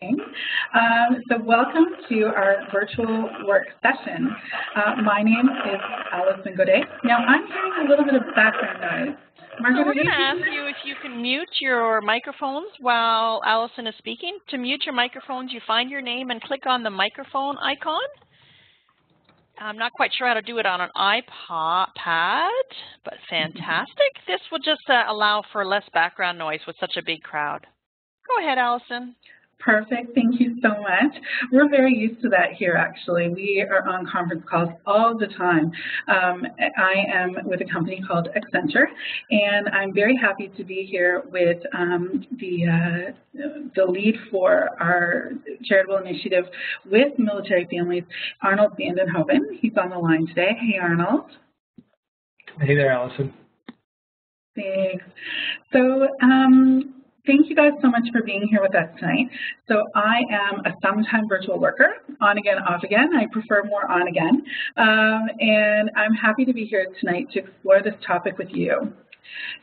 So welcome to our virtual work session. My name is Allison Godet. Now I'm hearing a little bit of background noise. Margaret, we're going to ask you if you can mute your microphones while Allison is speaking. To mute your microphones, you find your name and click on the microphone icon. I'm not quite sure how to do it on an iPad, but fantastic. This will just allow for less background noise with such a big crowd. Go ahead, Allison. Perfect. Thank you so much. We're very used to that here, actually. We are on conference calls all the time. I am with a company called Accenture, and I'm very happy to be here with the lead for our charitable initiative with military families, Arnold Vandenhoven. He's on the line today. Hey, Arnold. Hey there, Allison. Thanks. So, thank you guys so much for being here with us tonight. So I am a sometime virtual worker, on again, off again. I prefer more on again. And I'm happy to be here tonight to explore this topic with you.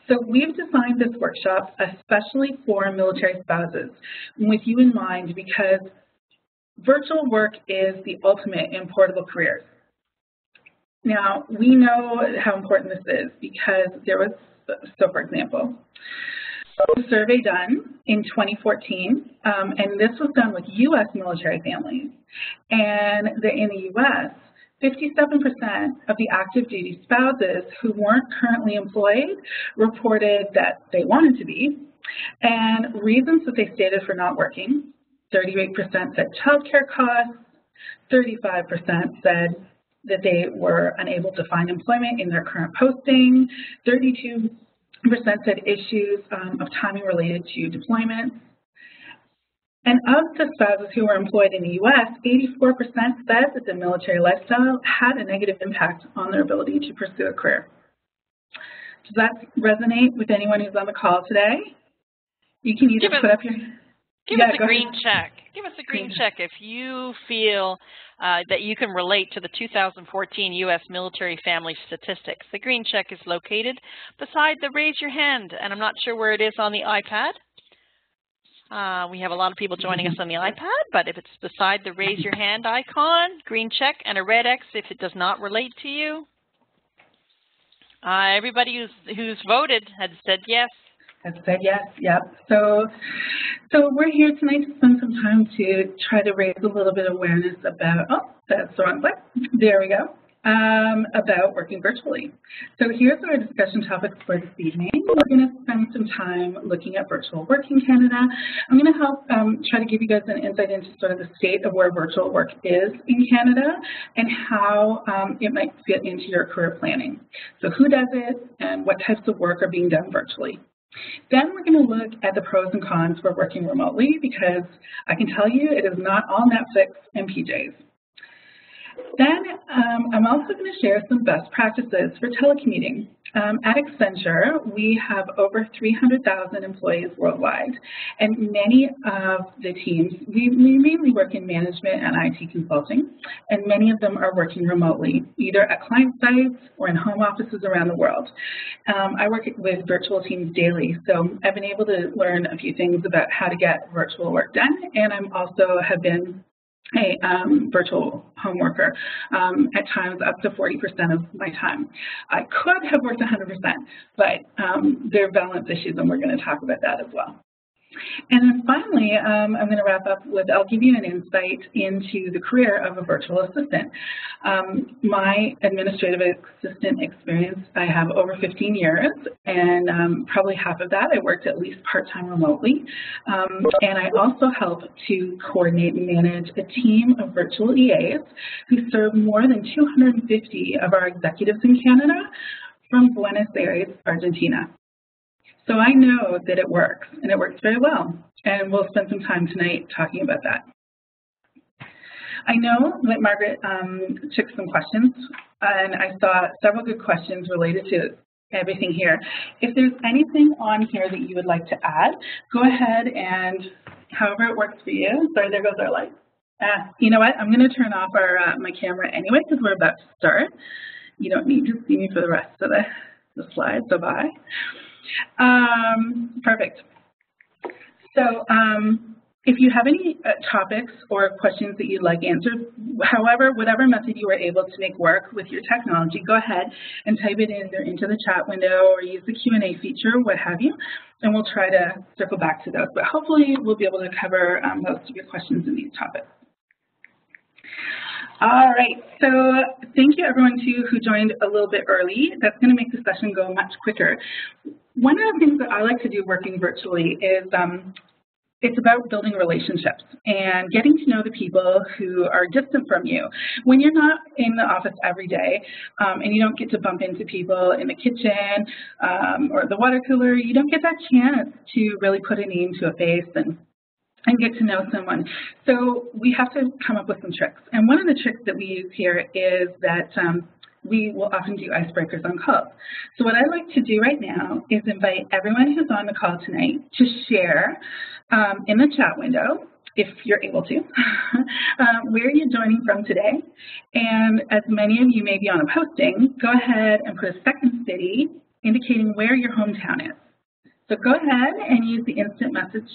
So we've designed this workshop especially for military spouses, with you in mind, because virtual work is the ultimate in portable careers. Now, we know how important this is because there was, so for example, a survey done in 2014, and this was done with U.S. military families. And in the U.S., 57% of the active duty spouses who weren't currently employed reported that they wanted to be. And reasons that they stated for not working, 38% said childcare costs, 35% said that they were unable to find employment in their current posting, 32% said issues of timing related to deployment. And of the spouses who were employed in the U.S., 84% said that the military lifestyle had a negative impact on their ability to pursue a career. Does that resonate with anyone who's on the call today? You can either put up your... Give us a green check. Give us a green check if you feel that you can relate to the 2014 U.S. military family statistics. The green check is located beside the raise your hand, and I'm not sure where it is on the iPad. We have a lot of people joining us on the iPad, but if it's beside the raise your hand icon, green check, and a red X if it does not relate to you. Everybody who's voted has said yes. Has said yes, yep. So we're here tonight to spend some time to try to raise a little bit of awareness about, oh, that's the wrong way. There we go. About working virtually. So here's our discussion topics for this evening. We're going to spend some time looking at virtual work in Canada. I'm going to help try to give you guys an insight into sort of the state of where virtual work is in Canada and how it might fit into your career planning. So who does it and what types of work are being done virtually. Then we're going to look at the pros and cons for working remotely, because I can tell you it is not all Netflix and PJs. Then I'm also going to share some best practices for telecommuting. At Accenture, we have over 300,000 employees worldwide, and many of the teams, we mainly work in management and IT consulting, and many of them are working remotely, either at client sites or in home offices around the world. I work with virtual teams daily, so I've been able to learn a few things about how to get virtual work done, and I'm also have been a virtual home worker, at times up to 40% of my time. I could have worked 100%, but there are balance issues, and we're going to talk about that as well. And then finally, I'm going to wrap up with, I'll give you an insight into the career of a virtual assistant. My administrative assistant experience, I have over 15 years, and probably half of that I worked at least part-time remotely. And I also help to coordinate and manage a team of virtual EAs who serve more than 250 of our executives in Canada from Buenos Aires, Argentina. So I know that it works, and it works very well, and we'll spend some time tonight talking about that. I know that Margaret took some questions, and I saw several good questions related to everything here. If there's anything on here that you would like to add, go ahead and however it works for you. Sorry, there goes our light. You know what? I'm going to turn off our my camera anyway because we're about to start. You don't need to see me for the rest of the slides, so bye. Perfect. So If you have any topics or questions that you'd like answered, however, whatever method you were able to make work with your technology, go ahead and type it in either into the chat window or use the Q&A feature, what have you, and we'll try to circle back to those. But hopefully we'll be able to cover most of your questions in these topics. All right, so thank you everyone too who joined a little bit early. That's going to make the session go much quicker. One of the things that I like to do working virtually is it's about building relationships and getting to know the people who are distant from you. When you're not in the office every day and you don't get to bump into people in the kitchen or the water cooler, you don't get that chance to really put a name to a face and get to know someone. So we have to come up with some tricks. And one of the tricks that we use here is that we will often do icebreakers on calls. So what I'd like to do right now is invite everyone who's on the call tonight to share in the chat window, if you're able to, where you're joining from today. And as many of you may be on a posting, go ahead and put a second city indicating where your hometown is. So go ahead and use the instant message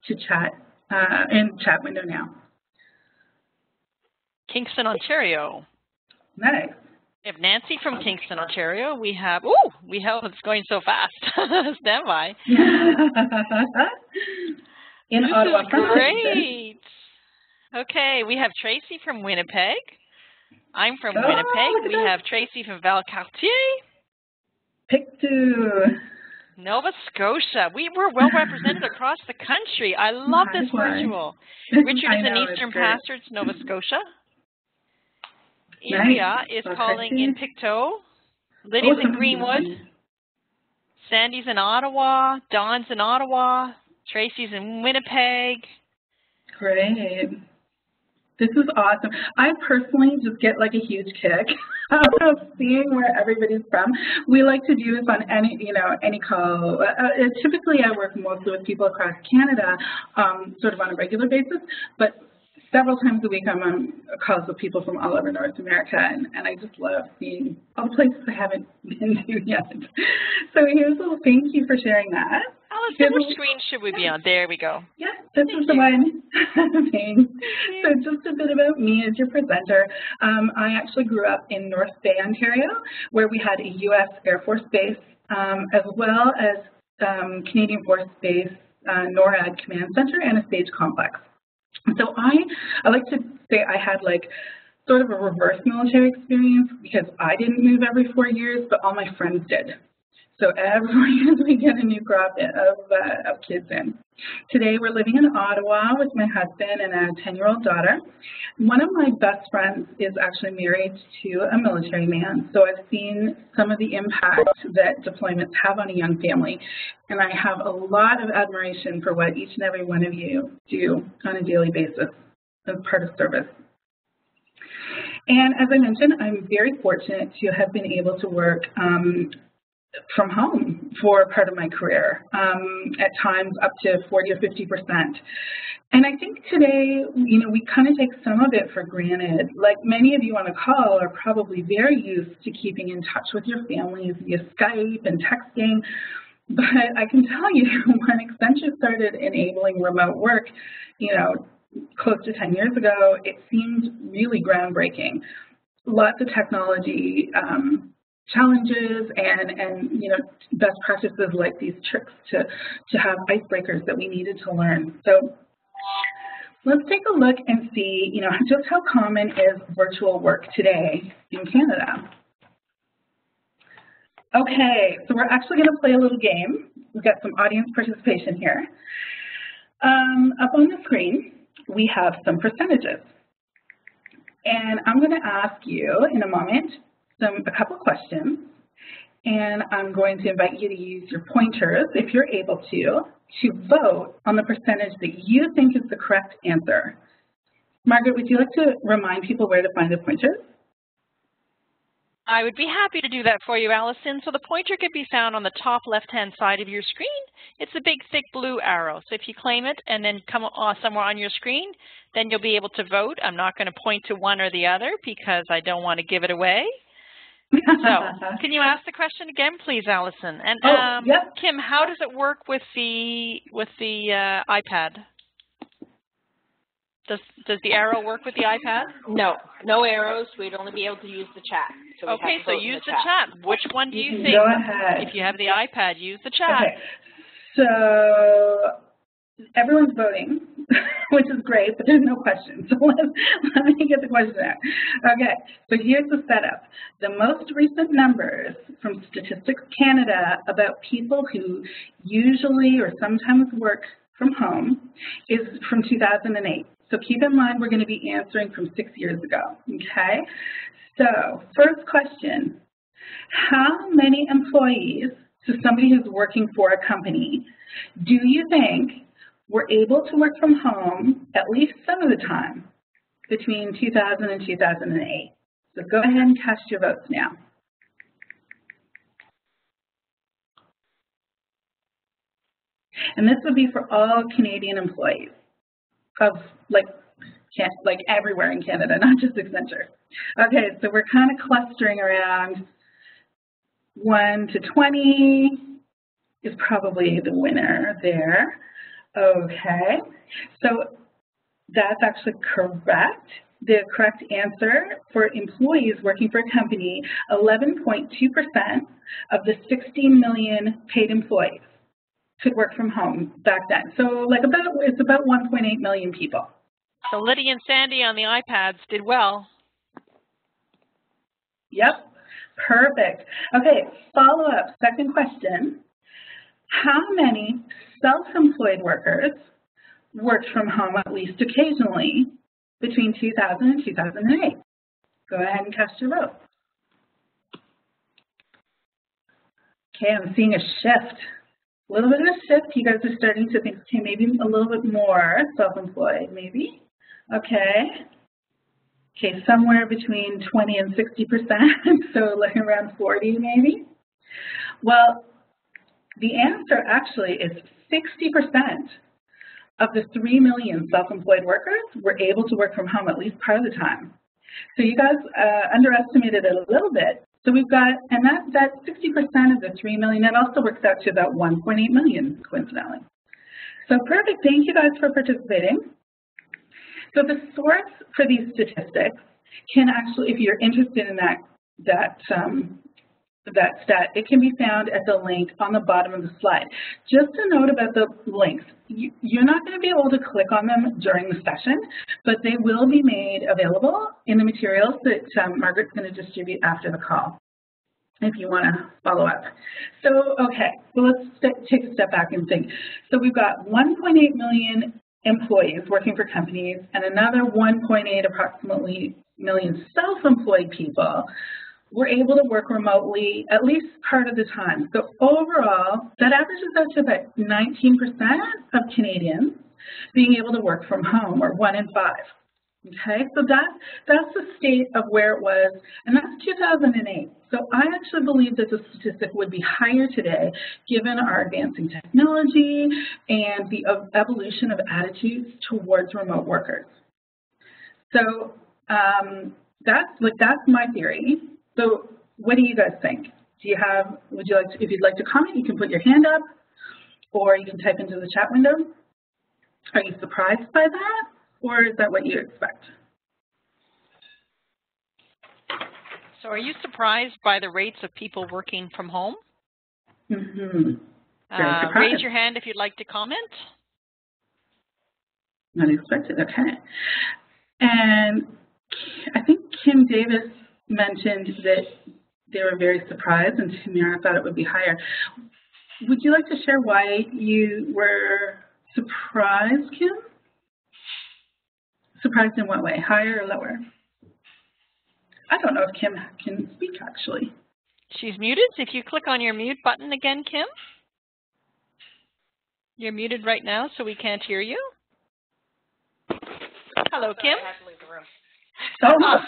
to chat in chat window now. Kingston, Ontario. Nice. We have Nancy from Kingston, Ontario. We have, it's going so fast. Stand by. In Ottawa, great. Okay, we have Tracy from Winnipeg. I'm from Winnipeg. We have Tracy from Valcartier. Pictou. Nova Scotia. We were well represented across the country. I love this virtual. Richard is in Eastern Pastures, Nova Scotia. India is calling in Pictou. Lydia's in Greenwood. Sandy's in Ottawa. Dawn's in Ottawa. Tracy's in Winnipeg. Great. This is awesome. I personally just get like a huge kick out of seeing where everybody's from. We like to do this on any call. Typically, I work mostly with people across Canada, sort of on a regular basis, but several times a week I'm on calls with people from all over North America, and I just love seeing all the places I haven't been to yet. So here's a little thank you for sharing that. Allison, which screen should we be on? There we go. Yeah, this is the one. Thanks. So just a bit about me as your presenter. I actually grew up in North Bay, Ontario, where we had a U.S. Air Force base, as well as Canadian Force Base, NORAD Command Center, and a stage complex. So I like to say I had like sort of a reverse military experience because I didn't move every 4 years, but all my friends did. So every year we get a new crop of kids in. Today we're living in Ottawa with my husband and a 10-year-old daughter. One of my best friends is actually married to a military man, so I've seen some of the impact that deployments have on a young family, and I have a lot of admiration for what each and every one of you do on a daily basis as part of service. And as I mentioned, I'm very fortunate to have been able to work from home for part of my career, at times up to 40 or 50%. And I think today, we kind of take some of it for granted. Like many of you on the call are probably very used to keeping in touch with your families via Skype and texting. But I can tell you, when Accenture started enabling remote work, close to 10 years ago, it seemed really groundbreaking. Lots of technology challenges and best practices like these tricks to have icebreakers that we needed to learn. So let's take a look and see just how common is virtual work today in Canada. Okay, so we're actually going to play a little game. We've got some audience participation here. Up on the screen, we have some percentages. And I'm going to ask you in a moment a couple questions, and I'm going to invite you to use your pointers, if you're able to vote on the percentage that you think is the correct answer. Margaret, would you like to remind people where to find the pointers? I would be happy to do that for you, Allison. So the pointer can be found on the top left-hand side of your screen. It's a big, thick blue arrow. So if you claim it and then come somewhere on your screen, then you'll be able to vote. I'm not going to point to one or the other because I don't want to give it away. So can you ask the question again, please, Allison? And yep. Kim, how does it work with the iPad? Does the arrow work with the iPad? No, no arrows. We'd only be able to use the chat. So okay, so use the chat. Which one do you think? Go ahead. If you have the iPad, use the chat. Okay. So everyone's voting, which is great, but there's no questions. So let me get the question out. Okay, so here's the setup. The most recent numbers from Statistics Canada about people who usually or sometimes work from home is from 2008. So keep in mind we're going to be answering from 6 years ago, okay? So first question, how many employees, so somebody who's working for a company, do you think were able to work from home at least some of the time between 2000 and 2008? So go ahead and cast your votes now. And this would be for all Canadian employees of like everywhere in Canada, not just Accenture. Okay, so we're kind of clustering around 1 to 20 is probably the winner there. Okay, so that's actually correct. The correct answer for employees working for a company, 11.2% of the 16 million paid employees could work from home back then. So it's about 1.8 million people. So Lydia and Sandy on the iPads did well. Yep, perfect. Okay, follow up, second question. How many self-employed workers worked from home at least occasionally between 2000 and 2008? Go ahead and cast your vote. Okay, I'm seeing a shift. A little bit of a shift. You guys are starting to think, okay, maybe a little bit more self-employed, maybe. Okay. Okay, somewhere between 20 and 60%, so like around 40 maybe. Well, the answer actually is 60% of the 3 million self-employed workers were able to work from home at least part of the time. So you guys underestimated it a little bit. So we've got, and that 60% of the 3 million, that also works out to about 1.8 million, coincidentally. So perfect, thank you guys for participating. So the source for these statistics can actually, if you're interested in that stat, it can be found at the link on the bottom of the slide. Just a note about the links. You're not going to be able to click on them during the session, but they will be made available in the materials that Margaret's going to distribute after the call, if you want to follow up. So, okay, so let's take a step back and think. So we've got 1.8 million employees working for companies and another 1.8 approximately million self-employed people were able to work remotely at least part of the time. So overall, that averages out to about 19% of Canadians being able to work from home, or 1 in 5. Okay, so that's the state of where it was, and that's 2008. So I actually believe that the statistic would be higher today, given our advancing technology and the evolution of attitudes towards remote workers. So that's my theory. So what do you guys think? Do you have, if you'd like to comment, you can put your hand up, or you can type into the chat window. Are you surprised by that, or is that what you expect? So are you surprised by the rates of people working from home? Mm-hmm. Raise your hand if you'd like to comment. Not expected, okay. And I think Kim Davis mentioned that they were very surprised, and Tamara thought it would be higher. Would you like to share why you were surprised, Kim? Surprised in what way? Higher or lower? I don't know if Kim can speak, actually. She's muted. If you click on your mute button again, Kim. You're muted right now, so we can't hear you. Hello, Kim. I have to leave the room. Oh.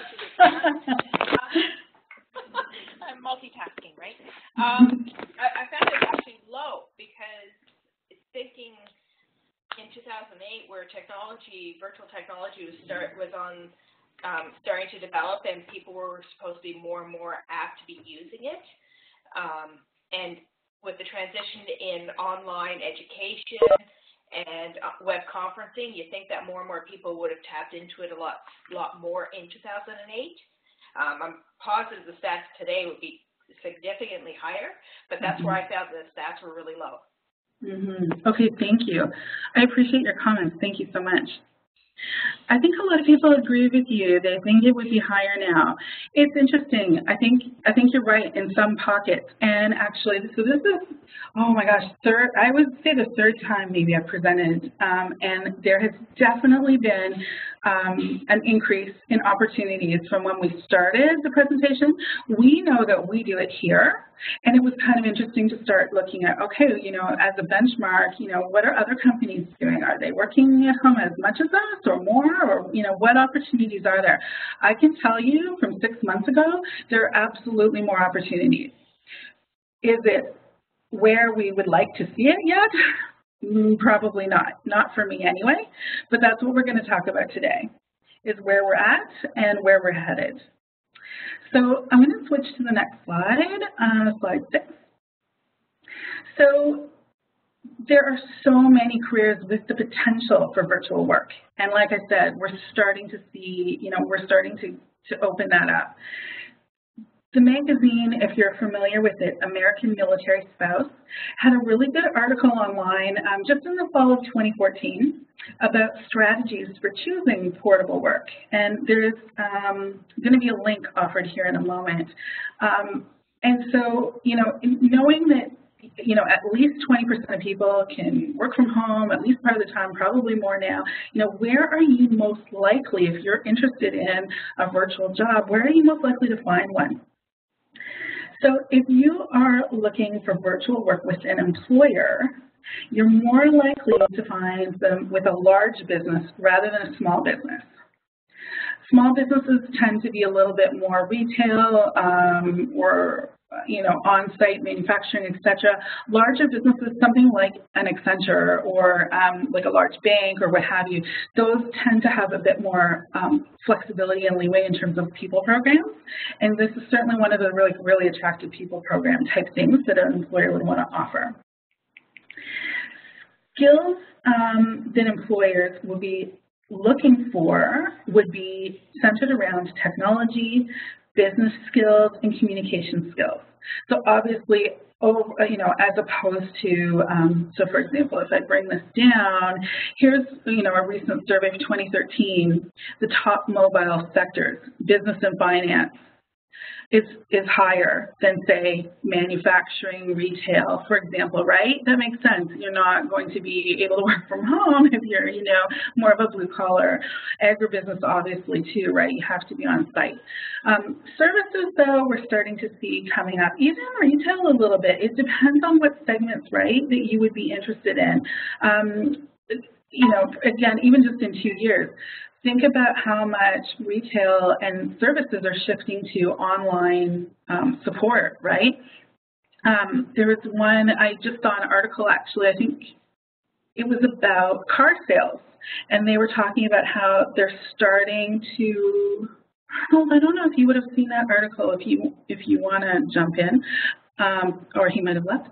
I'm multitasking, right? I found it actually low because it's thinking in 2008 where technology, virtual technology was starting to develop, and people were supposed to be more and more apt to be using it. And with the transition in online education and web conferencing. You think that more and more people would have tapped into it a lot more in 2008. I'm positive the stats today would be significantly higher, but that's where I found the stats were really low. Okay, thank you. I appreciate your comments. Thank you so much. I think a lot of people agree with you. They think it would be higher now. It's interesting. I think you're right in some pockets. And actually, so this is, oh my gosh, I would say the third time maybe I've presented, and there has definitely been an increase in opportunities from when we started the presentation. We know that we do it here, and it was kind of interesting to start looking at, okay, you know, as a benchmark, you know, what are other companies doing? Are they working at home as much as us or more? Or, you know, what opportunities are there? I can tell you from 6 months ago, there are absolutely more opportunities. Is it where we would like to see it yet? Probably not for me anyway, but that's what we're going to talk about today, is where we're at and where we're headed. So I'm going to switch to the next slide, slide 6. So there are so many careers with the potential for virtual work. And like I said, we're starting to see, you know, we're starting to open that up. The magazine, if you're familiar with it, American Military Spouse, had a really good article online just in the fall of 2014 about strategies for choosing portable work. And there's going to be a link offered here in a moment. And so, you know, knowing that, you know, at least 20% of people can work from home at least part of the time, probably more now. You know, where are you most likely, if you're interested in a virtual job, where are you most likely to find one? So if you are looking for virtual work with an employer, you're more likely to find them with a large business rather than a small business. Small businesses tend to be a little bit more retail or, you know, on-site manufacturing, etc. Larger businesses, something like an Accenture or like a large bank or what have you, those tend to have a bit more flexibility and leeway in terms of people programs. And this is certainly one of the really attractive people program type things that an employer would want to offer. Skills that employers will be looking for would be centered around technology, business skills, and communication skills. So obviously, you know, as opposed to, so for example, if I bring this down, here's, you know, a recent survey of 2013, the top mobile sectors, business and finance, is higher than, say, manufacturing, retail, for example, right? That makes sense. You're not going to be able to work from home if you're, you know, more of a blue-collar. Agribusiness, obviously, too, right? You have to be on site. Services, though, we're starting to see coming up. Even retail a little bit. It depends on what segments, right, that you would be interested in. You know, again, even just in 2 years. Think about how much retail and services are shifting to online support, right? There was one, I just saw an article actually, I think it was about car sales, and they were talking about how they're starting to, I don't know if you would have seen that article if you want to jump in, or he might have left.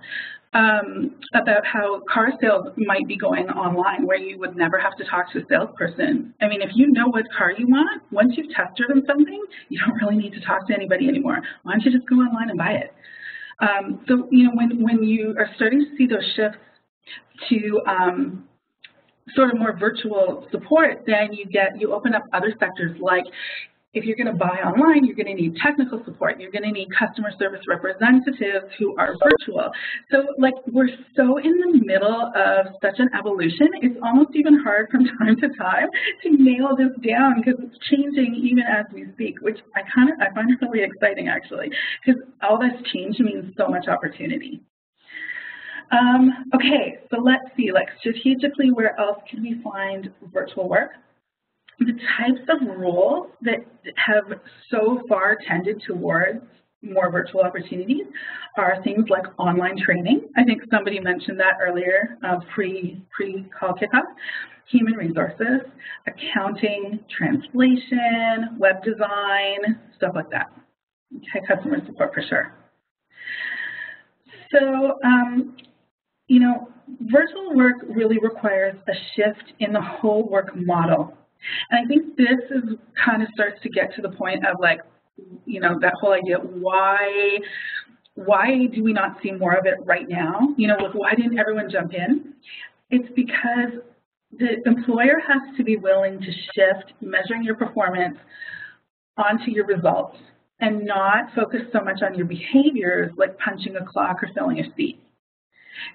About how car sales might be going online where you would never have to talk to a salesperson. I mean, if you know what car you want, once you've test driven something, you don't really need to talk to anybody anymore. Why don't you just go online and buy it? So, you know, when you are starting to see those shifts to sort of more virtual support, then you open up other sectors like, if you're going to buy online, you're going to need technical support. You're going to need customer service representatives who are virtual. So, like, we're so in the middle of such an evolution, it's almost even hard from time to time to nail this down because it's changing even as we speak, which I find really exciting, actually, because all this change means so much opportunity. Okay, so let's see, like, strategically, where else can we find virtual work? The types of roles that have so far tended towards more virtual opportunities are things like online training. I think somebody mentioned that earlier, pre-call kickoff. Human resources, accounting, translation, web design, stuff like that. Okay, customer support for sure. So you know, virtual work really requires a shift in the whole work model. And I think this is kind of starts to get to the point of like, you know, that whole idea, why do we not see more of it right now? You know, why didn't everyone jump in? It's because the employer has to be willing to shift measuring your performance onto your results and not focus so much on your behaviors like punching a clock or filling a seat.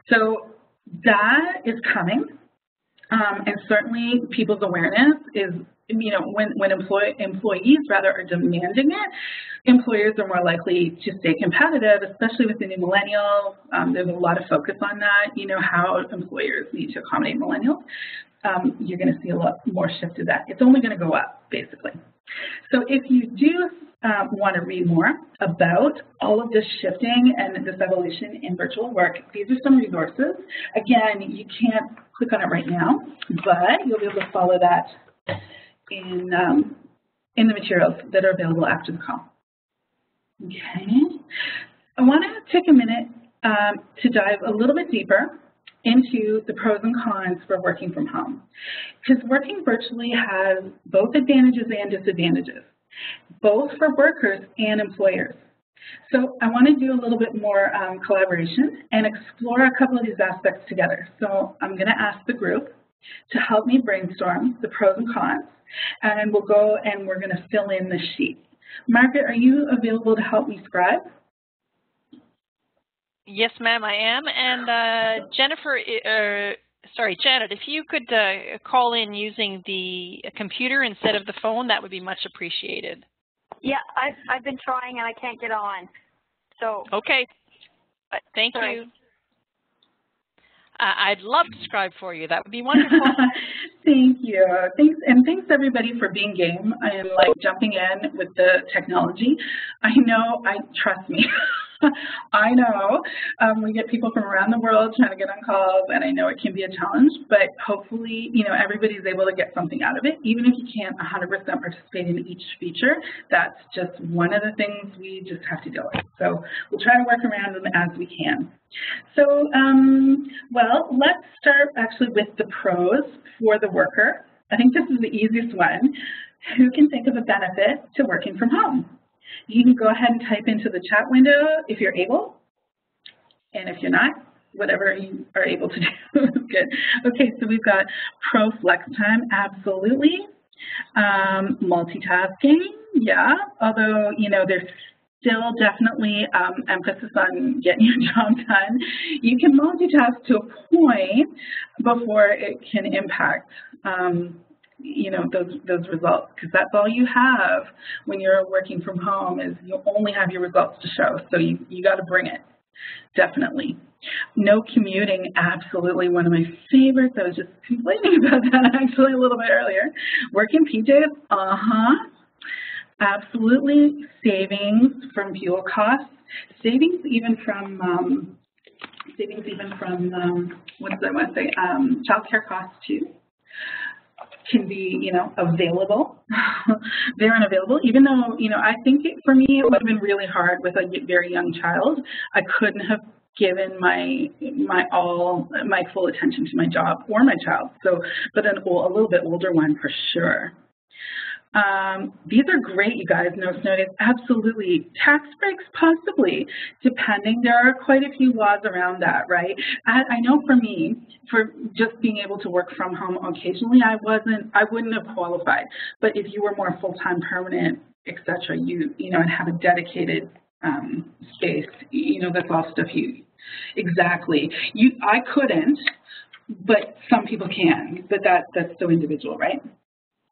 So that is coming, and certainly people's awareness is, you know, when employees rather are demanding it, employers are more likely to stay competitive, especially with the new millennials. There's a lot of focus on that, you know, how employers need to accommodate millennials. You're going to see a lot more shift to that. It's only going to go up, basically. So if you do want to read more about all of this shifting and this evolution in virtual work, these are some resources. Again, you can't click on it right now, but you'll be able to follow that in the materials that are available after the call. Okay. I want to take a minute to dive a little bit deeper into the pros and cons for working from home, because working virtually has both advantages and disadvantages, both for workers and employers. So I want to do a little bit more collaboration and explore a couple of these aspects together. So I'm going to ask the group to help me brainstorm the pros and cons, and we'll go and we're going to fill in the sheet. Margaret, are you available to help me scribe? Yes, ma'am, I am. And Janet, if you could call in using the computer instead of the phone, that would be much appreciated. Yeah, I've been trying and I can't get on. So okay, thank you. I'd love to scribe for you. That would be wonderful. Thank you. Thanks everybody for being game and like jumping in with the technology. I know, trust me, I know we get people from around the world trying to get on calls, and I know it can be a challenge, but hopefully, you know, everybody's able to get something out of it. Even if you can't 100% participate in each feature, that's just one of the things we just have to deal with. So we'll try to work around them as we can. So, well, let's start actually with the pros for the worker. I think this is the easiest one. Who can think of a benefit to working from home? You can go ahead and type into the chat window if you're able, and if you're not, whatever you are able to do is good. Okay, so we've got pro flex time, absolutely. Multitasking, yeah, although, you know, there's still definitely emphasis on getting your job done. You can multitask to a point before it can impact you know, those results, because that's all you have when you're working from home is you only have your results to show. So you got to bring it, definitely. No commuting, absolutely one of my favorites. I was just complaining about that actually a little bit earlier. Working PJs, absolutely. Savings from fuel costs, savings even from what did I want to say? Childcare costs too. Can be, you know, available. They're unavailable, even though, you know, I think for me it would have been really hard with a very young child. I couldn't have given my full attention to my job or my child. So, but a little bit older one for sure. These are great, you guys. No snow days, absolutely. Tax breaks, possibly, depending. There are quite a few laws around that, right? I know for me, for just being able to work from home occasionally, I wouldn't have qualified. But if you were more full-time, permanent, etc., you know, and have a dedicated space, you know, that's all stuff exactly. I couldn't, but some people can. But that's so individual, right?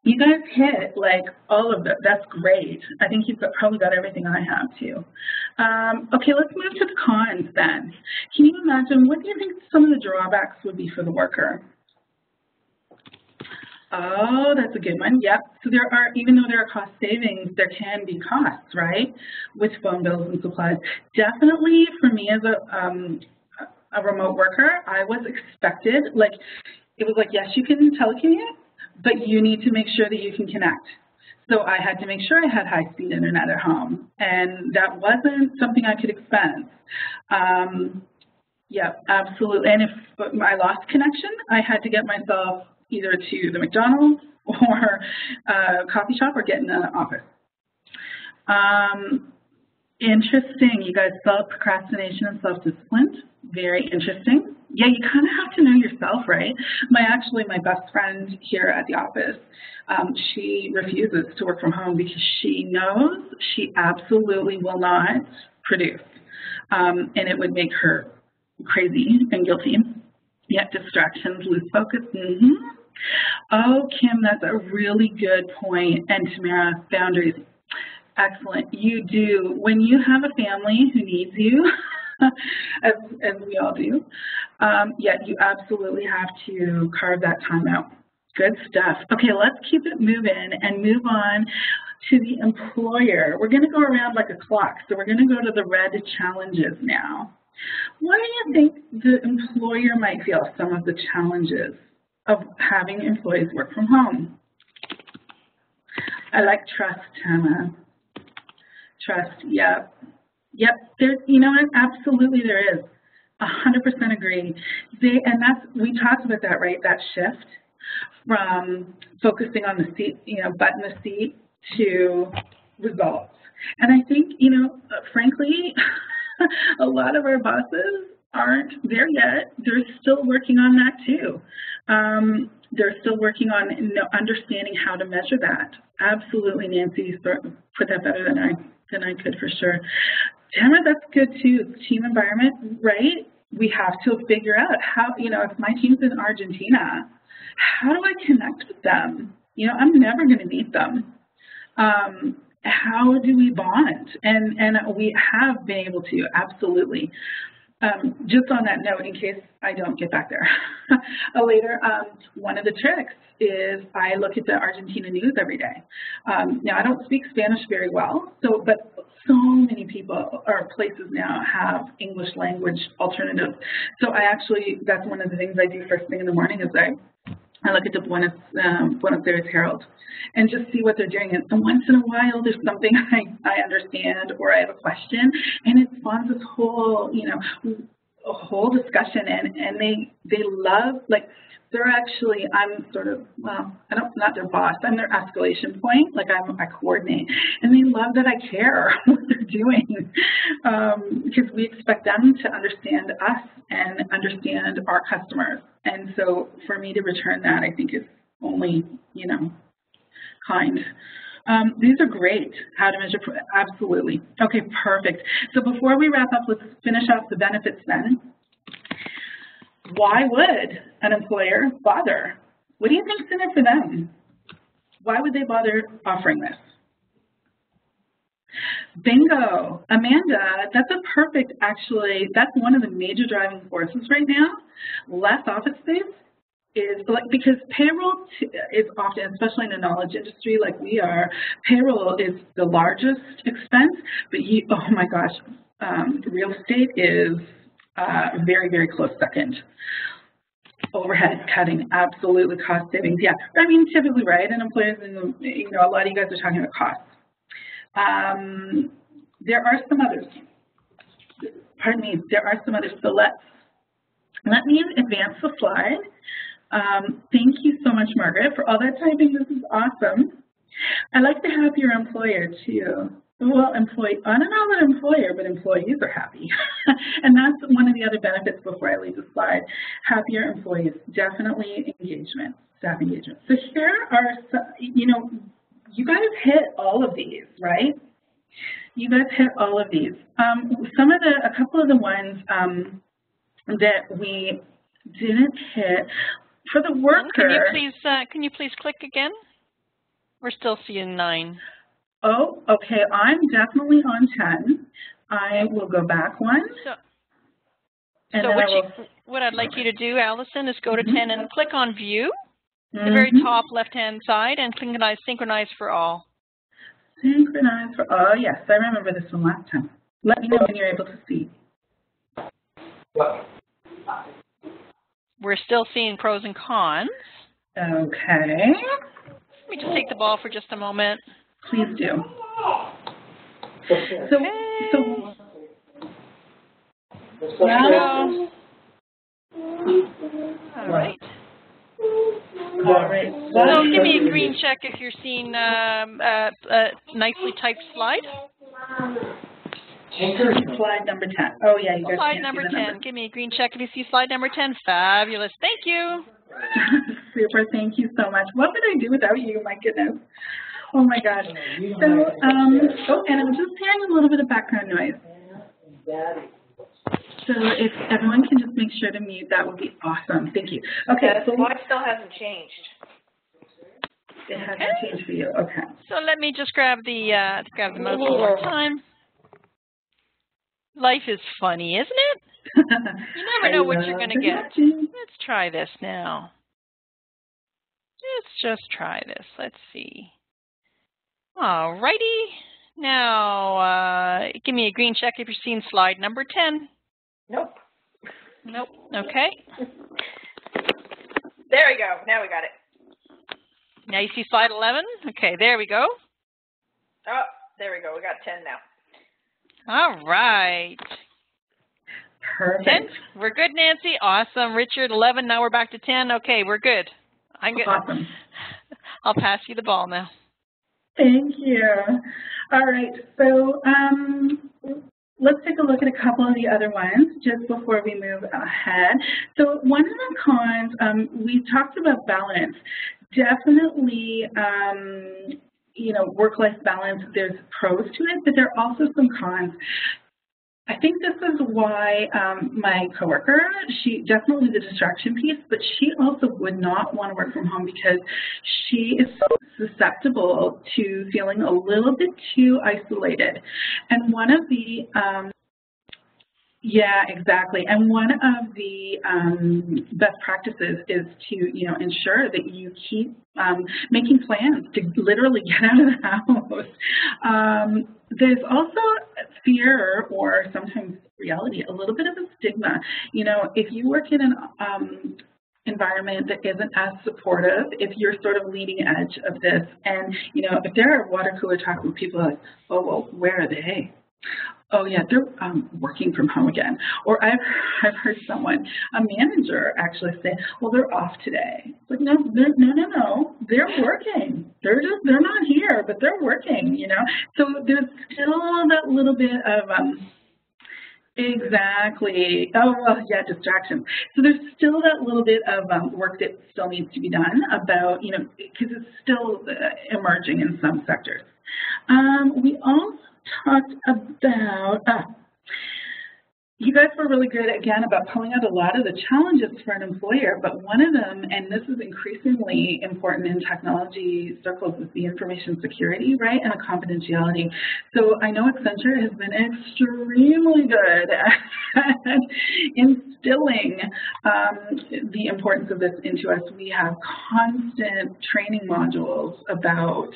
You guys hit like all of that. That's great. I think you've probably got everything I have too. Okay, let's move to the cons then. Can you imagine, what do you think some of the drawbacks would be for the worker? Oh, that's a good one. Yep. So there are, even though there are cost savings, there can be costs, right? With phone bills and supplies. Definitely for me as a remote worker, I was expected, like, it was like, yes, you can telecommute, but you need to make sure that you can connect. So I had to make sure I had high-speed internet at home, and that wasn't something I could expense. Yeah, absolutely. And if I lost connection, I had to get myself either to the McDonald's or a coffee shop or get in the office. Interesting. You guys felt procrastination and self-discipline. Very interesting. Yeah, you kind of have to know yourself, right? My best friend here at the office, she refuses to work from home because she knows she absolutely will not produce. And it would make her crazy and guilty. Yet distractions, lose focus. Oh, Kim, that's a really good point. And Tamara, boundaries. Excellent. You do. When you have a family who needs you, as we all do, yeah, you absolutely have to carve that time out. Good stuff. Okay, let's keep it moving and move on to the employer. We're going to go around like a clock, so we're going to go to the red challenges now. What do you think the employer might feel some of the challenges of having employees work from home? I like trust, Tama. Trust, yep. Yep, there, you know what, absolutely there is. 100% agree. And that's, we talked about that, right? That shift from focusing on the seat, butt in the seat to results. And I think, frankly, a lot of our bosses aren't there yet. They're still working on that too. They're still working on understanding how to measure that. Absolutely, Nancy, you put that better than I could for sure. Tamara, that's good too. Team environment, right? We have to figure out how, if my team's in Argentina, how do I connect with them? I'm never going to meet them. How do we bond? And we have been able to, absolutely. Just on that note, in case I don't get back there later, one of the tricks is I look at the Argentina news every day. Now, I don't speak Spanish very well, but so many people or places now have English language alternatives. So that's one of the things I do first thing in the morning is I look at the Buenos Aires Herald and just see what they're doing. And once in a while, there's something I understand or I have a question, and it spawns this whole, a whole discussion. And they love, like, they're actually, I'm sort of, well, not their boss, I'm their escalation point, like I coordinate. And they love that I care what they're doing because we expect them to understand us and understand our customers. And so for me to return that, I think is only, kind. These are great, how to measure, absolutely. Okay, perfect. So before we wrap up, let's finish off the benefits then. Why would an employer bother? What do you think's in it for them? Why would they bother offering this? Bingo. Amanda, that's a perfect, actually, that's one of the major driving forces right now. Less office space is, because payroll is often, especially in the knowledge industry like we are, payroll is the largest expense, but oh my gosh, real estate is very, very close second. Overhead cutting, absolutely, cost savings, yeah. I mean, typically, right, and employers, a lot of you guys are talking about costs. There are some others. Pardon me, there are some others. So let me advance the slide. Thank you so much, Margaret, for all that typing. This is awesome. I like to have your employer too. Well, I don't know about employer, but employees are happy. And that's one of the other benefits before I leave the slide. Happier employees, definitely engagement, staff engagement. So here are some, you guys hit all of these, right? You guys hit all of these. A couple of the ones that we didn't hit, for the worker. Can you please click again? We're still seeing 9. Oh, okay. I'm definitely on 10. I will go back one. What I'd like you to do, Allison, is go to 10 and click on View, the very top left-hand side, and Synchronize for All. Synchronize for all. Oh, yes, I remember this one last time. Let me know when you're able to see. We're still seeing pros and cons. Okay. Let me just take the ball for just a moment. Please do. So All right. All right. So give me a green check if you're seeing a nicely typed slide. Slide number 10. Oh, yeah, you guys Slide can't number see the 10. number. Give me a green check if you see slide number 10. Fabulous. Thank you. Super. Thank you so much. What would I do without you? My goodness. Oh, my gosh. So, and I'm just hearing a little bit of background noise. So if everyone can just make sure to mute, that would be awesome. Thank you. Okay. The slide still hasn't changed. It hasn't changed for you. Okay. So let me just grab the mouse one more time. Life is funny, isn't it? You never know what you're going to get. Let's try this now. Let's just try this. Let's see. All righty. Now, give me a green check if you're seeing slide number 10. Nope. Nope. Okay. There we go. Now we got it. Now you see slide 11? Okay, there we go. Oh, there we go. We got 10 now. All right. Perfect. 10. We're good, Nancy. Awesome. Richard, 11. Now we're back to 10. Okay, we're good. I'm good. Awesome. I'll pass you the ball now. Thank you. All right. So let's take a look at a couple of the other ones just before we move ahead. So one of the cons, we talked about balance. Definitely, you know, work-life balance, there's pros to it, but there are also some cons. I think this is why my coworker, she definitely the distraction piece, but she also would not want to work from home because she is so susceptible to feeling a little bit too isolated. And one of the yeah, exactly. And one of the best practices is to, you know, ensure that you keep making plans to literally get out of the house. There's also fear, or sometimes reality, a little bit of a stigma. You know, if you work in an environment that isn't as supportive, if you're sort of leading edge of this, and, you know, if there are water cooler talk with people like, oh, well, where are they? Oh yeah, they're working from home again. Or I've heard someone, a manager, actually say, "Well, they're off today." It's like, no, they're working. They're not here, but they're working. You know, so there's still that little bit of exactly. Oh well, yeah, distractions. So there's still that little bit of work that still needs to be done about, you know, because it's still emerging in some sectors. We also talked about, you guys were really good, again, about pulling out a lot of the challenges for an employer, but one of them, and this is increasingly important in technology circles, is the information security, right, and the confidentiality. So I know Accenture has been extremely good at instilling the importance of this into us. We have constant training modules about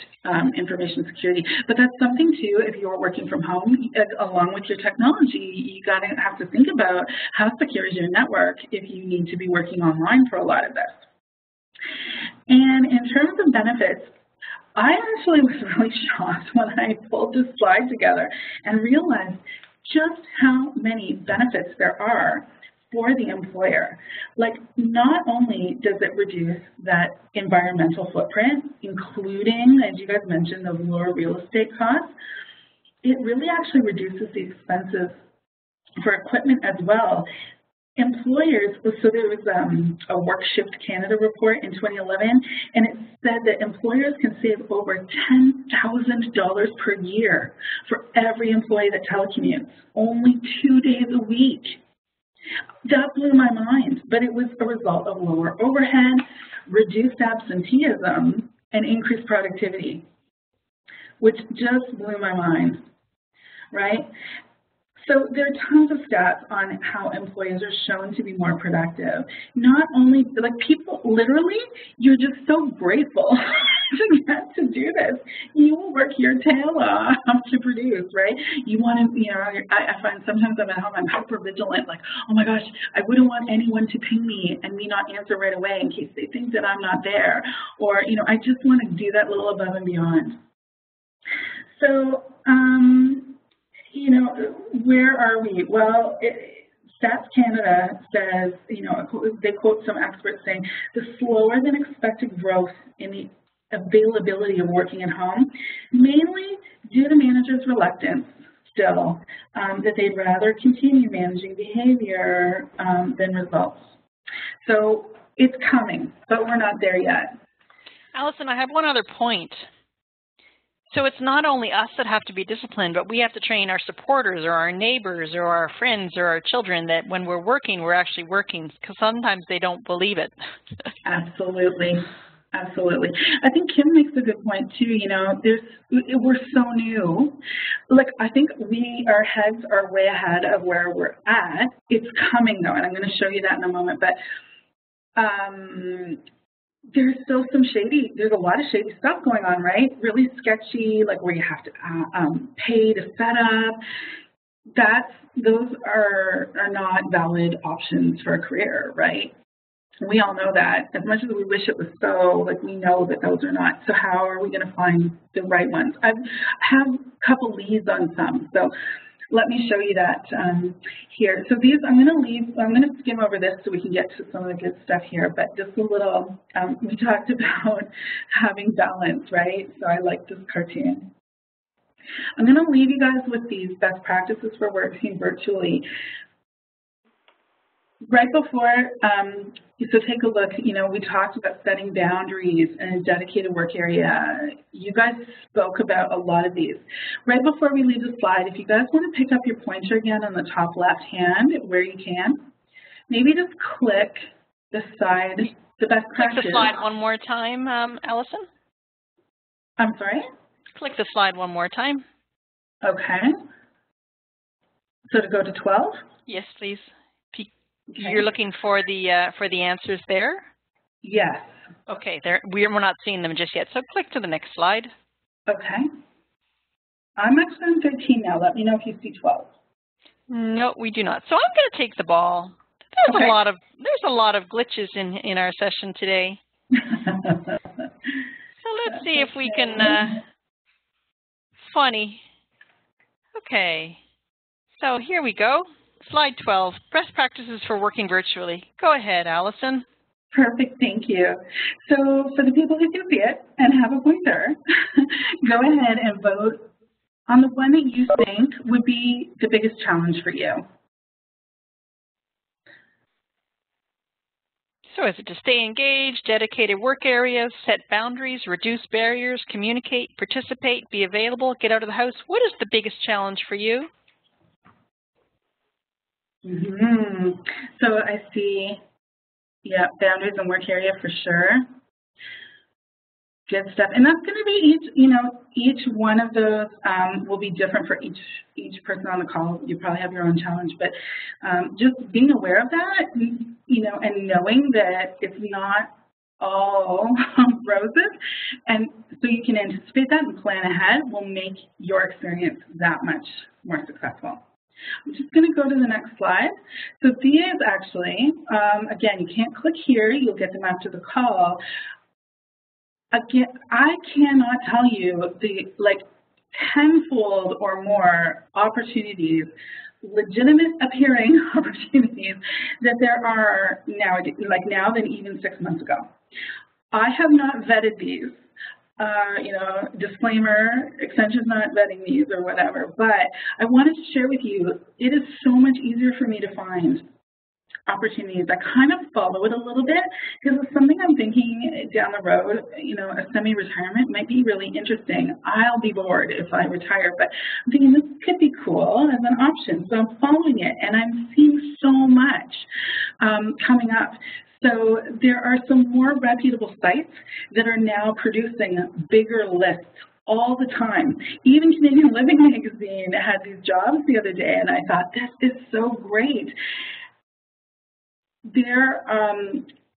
information security, but that's something too, if you're working from home, along with your technology, you got to have to think about how secure is your network if you need to be working online for a lot of this. And in terms of benefits, I actually was really shocked when I pulled this slide together and realized just how many benefits there are for the employer. Like, not only does it reduce that environmental footprint, including, as you guys mentioned, the lower real estate costs, it really actually reduces the expenses for equipment as well. Employers, so there was a Work Shift Canada report in 2011, and it said that employers can save over $10,000 per year for every employee that telecommutes, only 2 days a week. That blew my mind, but it was a result of lower overhead, reduced absenteeism, and increased productivity, which just blew my mind, right? So there are tons of stats on how employees are shown to be more productive. Not only, like, people, literally, you're just so grateful to get to do this. You will work your tail off to produce, right? You want to, you know, I find sometimes I'm at home, I'm hyper vigilant, like, oh my gosh, I wouldn't want anyone to ping me and me not answer right away in case they think that I'm not there. Or, you know, I just want to do that little above and beyond. So, you know, where are we? Well, Stats Canada says, you know, they quote some experts saying the slower than expected growth in the availability of working at home, mainly due to managers' reluctance still, that they'd rather continue managing behavior than results. So it's coming, but we're not there yet. Allison, I have one other point. So it's not only us that have to be disciplined, but we have to train our supporters or our neighbors or our friends or our children that when we're working, we're actually working, because sometimes they don't believe it. Absolutely. Absolutely. I think Kim makes a good point too. You know, we're so new. Like, I think our heads are way ahead of where we're at. It's coming though, and I'm going to show you that in a moment. But there's still there's a lot of shady stuff going on, right? Really sketchy, like where you have to pay to set up. Those are not valid options for a career, right? We all know that. As much as we wish it was so, like, we know that those are not. So how are we going to find the right ones? I have a couple leads on some. So let me show you that here. So these, I'm going to skim over this so we can get to some of the good stuff here. But just a little, we talked about having balance, right? So I like this cartoon. I'm going to leave you guys with these best practices for working virtually. Right before, so take a look, you know, we talked about setting boundaries and a dedicated work area. You guys spoke about a lot of these. Right before we leave the slide, if you guys want to pick up your pointer again on the top left hand where you can, maybe just click the side, the best practice. Click the slide one more time, Allison. I'm sorry? Click the slide one more time. Okay. So to go to 12? Yes, please. Okay. You're looking for the answers there? Yes. Okay, we're not seeing them just yet. So click to the next slide. Okay. I'm actually on 13 now. Let me know if you see 12. No, we do not. So I'm going to take the ball. There's a lot of glitches in our session today. So let's see if we can. Funny. Okay. So here we go. Slide 12, best practices for working virtually. Go ahead, Allison. Perfect, thank you. So for the people who can see it and have a pointer, go ahead and vote on the one that you think would be the biggest challenge for you. So is it to stay engaged, dedicated work areas, set boundaries, reduce barriers, communicate, participate, be available, get out of the house? What is the biggest challenge for you? So I see, yeah, boundaries and work area for sure. Good stuff. And that's going to be each one of those will be different for each person on the call. You probably have your own challenge, but just being aware of that, you know, and knowing that it's not all roses, and so you can anticipate that and plan ahead will make your experience that much more successful. I'm just going to go to the next slide. So these actually, again, you can't click here. You'll get them after the call. Again, I cannot tell you the tenfold or more opportunities, legitimate appearing opportunities that there are now than even 6 months ago. I have not vetted these. You know, disclaimer, Accenture's not vetting these or whatever, but I wanted to share with you, it is so much easier for me to find opportunities. I kind of follow it a little bit because it's something I'm thinking down the road, you know, a semi-retirement might be really interesting. I'll be bored if I retire, but I'm thinking this could be cool as an option. So I'm following it and I'm seeing so much coming up. So there are some more reputable sites that are now producing bigger lists all the time. Even Canadian Living Magazine had these jobs the other day, and I thought, this is so great. They're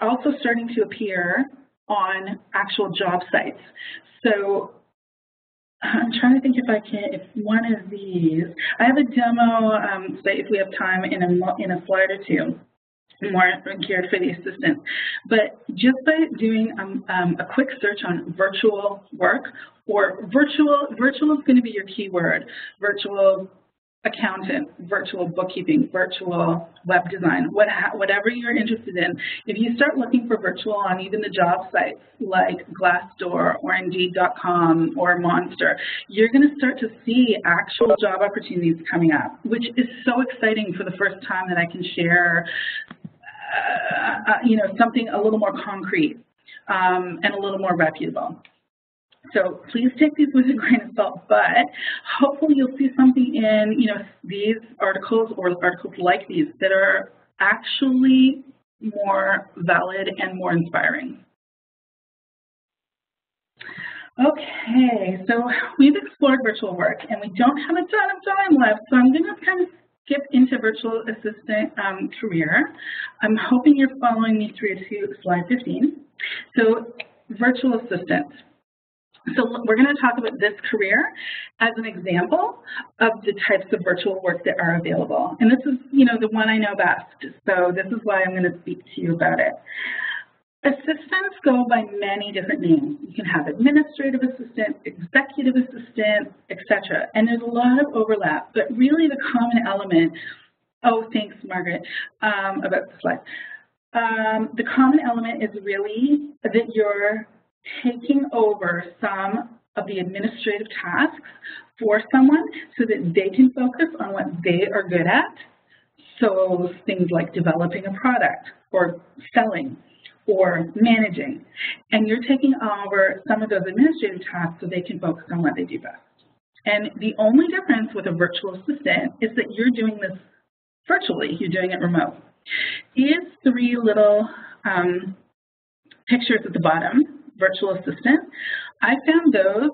also starting to appear on actual job sites. So I'm trying to think if one of these, I have a demo, say if we have time in a slide or two, more geared for the assistant. But just by doing a quick search on virtual work, or virtual is going to be your keyword, virtual accountant, virtual bookkeeping, virtual web design, whatever you're interested in. If you start looking for virtual on even the job sites like Glassdoor or Indeed.com or Monster, you're going to start to see actual job opportunities coming up, which is so exciting for the first time that I can share you know, something a little more concrete and a little more reputable. So please take these with a grain of salt, but hopefully you'll see something in, you know, these articles or articles like these that are actually more valid and more inspiring. Okay, so we've explored virtual work and we don't have a ton of time left, so I'm going to kind of skip into virtual assistant career. I'm hoping you're following me through to slide 15. So virtual assistant. So we're going to talk about this career as an example of the types of virtual work that are available. And this is, you know, the one I know best. So this is why I'm going to speak to you about it. Assistants go by many different names. You can have administrative assistant, executive assistant, etc. And there's a lot of overlap, but really the common element, oh, thanks, Margaret, about the slide. The common element is really that you're taking over some of the administrative tasks for someone so that they can focus on what they are good at. So things like developing a product or selling or managing. And you're taking over some of those administrative tasks so they can focus on what they do best. And the only difference with a virtual assistant is that you're doing this virtually, you're doing it remote. These three little pictures at the bottom, virtual assistant, I found those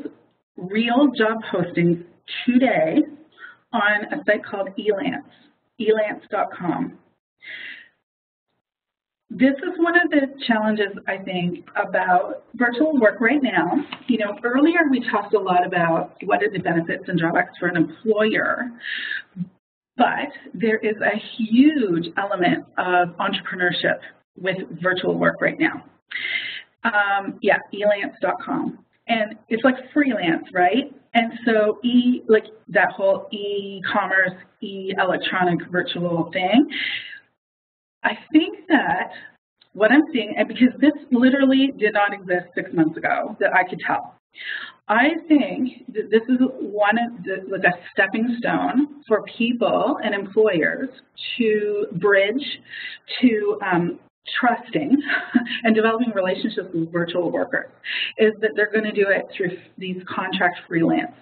real job postings today on a site called elance.com. This is one of the challenges, I think, about virtual work right now. You know, earlier we talked a lot about what are the benefits and drawbacks for an employer, but there is a huge element of entrepreneurship with virtual work right now. Yeah, elance.com. And it's like freelance, right? And so like that whole e-commerce, electronic virtual thing, I think that what I'm seeing, and because this literally did not exist 6 months ago that I could tell, I think that this is one of the, like a stepping stone for people and employers to bridge to trusting and developing relationships with virtual workers, is that they're going to do it through these contract freelance.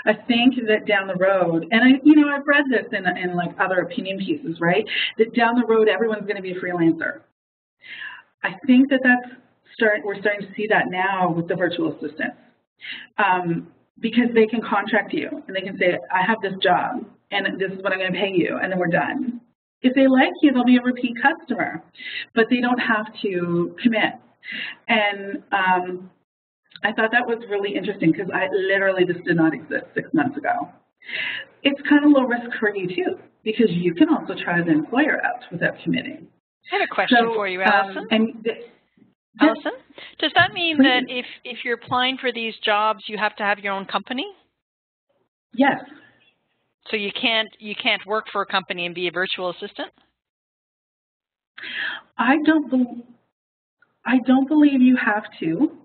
I think that down the road, and I've read this in like other opinion pieces, right? That down the road, everyone's going to be a freelancer. I think that we're starting to see that now with the virtual assistants, because they can contract you and they can say, I have this job and this is what I'm going to pay you, and then we're done. If they like you, they'll be a repeat customer, but they don't have to commit. And I thought that was really interesting because this did not exist 6 months ago. It's kind of low risk for you too, because you can also try the employer out without committing. I have a question for you, Allison. Allison, does that mean that if you're applying for these jobs, you have to have your own company? Yes. So you can't work for a company and be a virtual assistant? I don't believe you have to.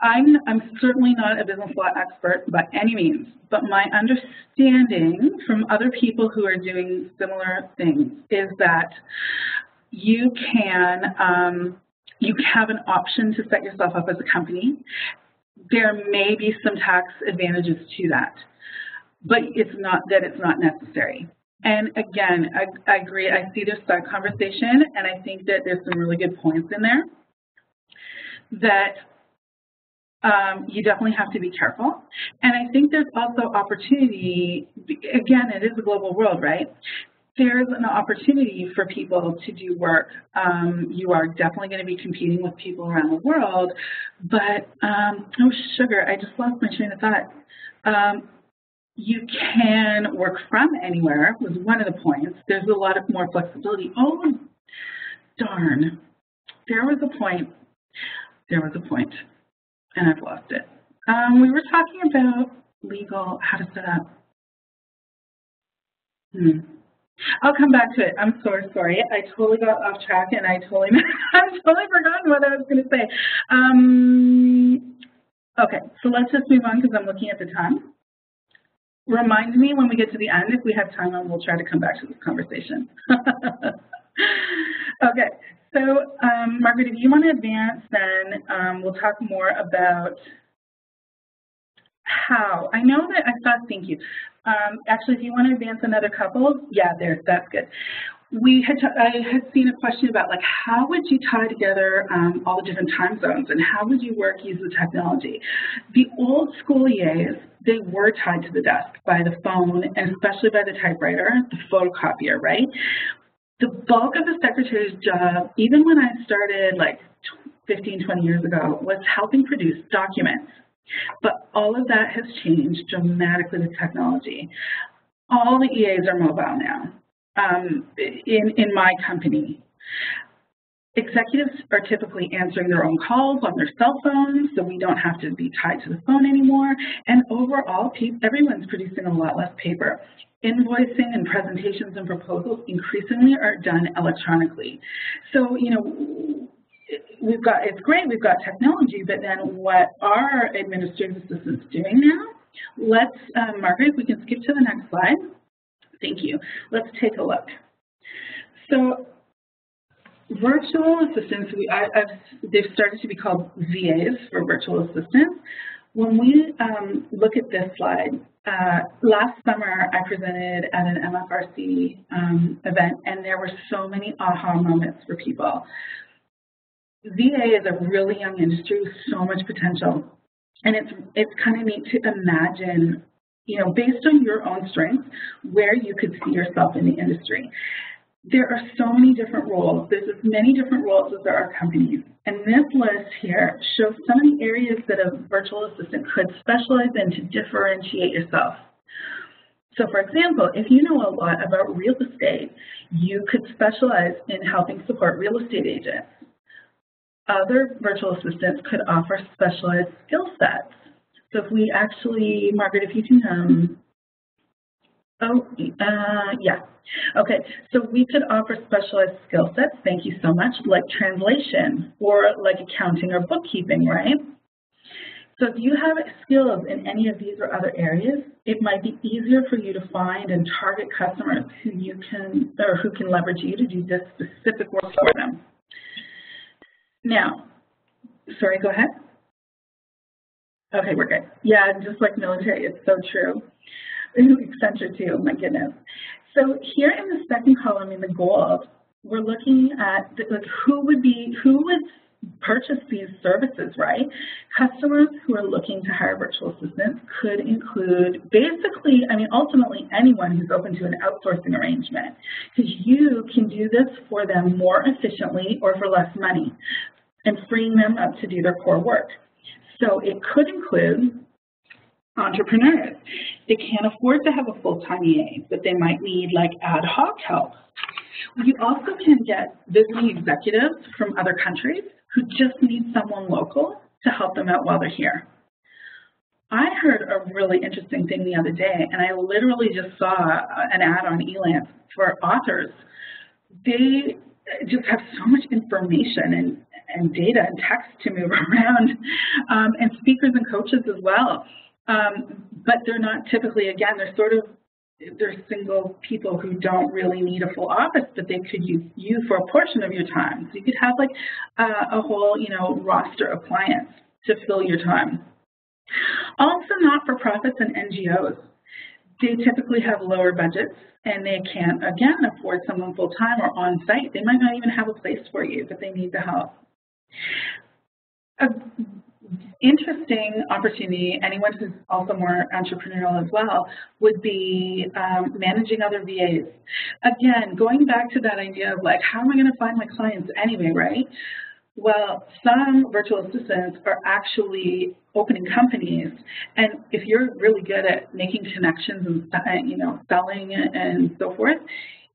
I'm certainly not a business law expert by any means, but my understanding from other people who are doing similar things is that you can you have an option to set yourself up as a company. There may be some tax advantages to that, but it's not necessary. And again, I agree. I see this side conversation, and I think that there's some really good points in there that you definitely have to be careful. And I think there's also opportunity. Again, it is a global world, right? There's an opportunity for people to do work. You are definitely going to be competing with people around the world, but, oh, sugar, I just lost my train of thought. You can work from anywhere was one of the points. There's a lot of more flexibility. Oh, darn. There was a point, and I've lost it. We were talking about legal, how to set up. I'll come back to it. I'm so sorry. I totally got off track and I've totally forgotten what I was going to say. Okay, so let's just move on because I'm looking at the time. Remind me when we get to the end if we have time, and we'll try to come back to this conversation. Okay, so Margaret, if you want to advance, then we'll talk more about how. I know that I thought, thank you. Actually, if you want to advance another couple, yeah, there, that's good. I had seen a question about like how would you tie together all the different time zones and how would you use the technology? The old school EAs, they were tied to the desk by the phone and especially by the typewriter, the photocopier, right? The bulk of the secretary's job, even when I started like 15, 20 years ago, was helping produce documents. But all of that has changed dramatically with technology. All the EAs are mobile now. In my company, executives are typically answering their own calls on their cell phones, so we don't have to be tied to the phone anymore. And overall, everyone's producing a lot less paper. Invoicing and presentations and proposals increasingly are done electronically. So, you know, it's great, we've got technology, but then what are administrative assistants doing now? Let's, Margaret, if we can skip to the next slide. Thank you. Let's take a look. So virtual assistants, they've started to be called VAs for virtual assistants. When we look at this slide, last summer I presented at an MFRC event, and there were so many aha moments for people. VA is a really young industry with so much potential, and it's kind of neat to imagine, you know, based on your own strengths, where you could see yourself in the industry. There are so many different roles. There's as many different roles as there are companies. And this list here shows some of the areas that a virtual assistant could specialize in to differentiate yourself. So for example, if you know a lot about real estate, you could specialize in helping support real estate agents. Other virtual assistants could offer specialized skill sets. So if we actually, Margaret, if you can, yeah. Okay, so we could offer specialized skill sets, thank you so much, like translation or like accounting or bookkeeping, right? So if you have skills in any of these or other areas, it might be easier for you to find and target customers who can leverage you to do this specific work for them. Now, sorry, go ahead. Okay, we're good. Yeah, just like military, it's so true. Accenture too, my goodness. So here in the second column in the gold, we're looking at like who would purchase these services, right? Customers who are looking to hire virtual assistants could include basically, I mean, ultimately anyone who's open to an outsourcing arrangement, because you can do this for them more efficiently or for less money and freeing them up to do their core work. So it could include entrepreneurs. They can't afford to have a full-time EA, but they might need like ad hoc help. You also can get visiting executives from other countries who just need someone local to help them out while they're here. I heard a really interesting thing the other day, and I literally just saw an ad on Elance for authors. They just have so much information and data and text to move around, and speakers and coaches as well. But they're not typically, again, they're single people who don't really need a full office, but they could use you for a portion of your time. So you could have like a whole, you know, roster of clients to fill your time. Also, not-for-profits and NGOs, they typically have lower budgets and they can't, again, afford someone full-time or on-site. They might not even have a place for you, but they need the help. Interesting opportunity, anyone who's also more entrepreneurial as well, would be managing other VAs. Again, going back to that idea of like, how am I going to find my clients anyway, right? Well, some virtual assistants are actually opening companies, and if you're really good at making connections and you know, selling and so forth,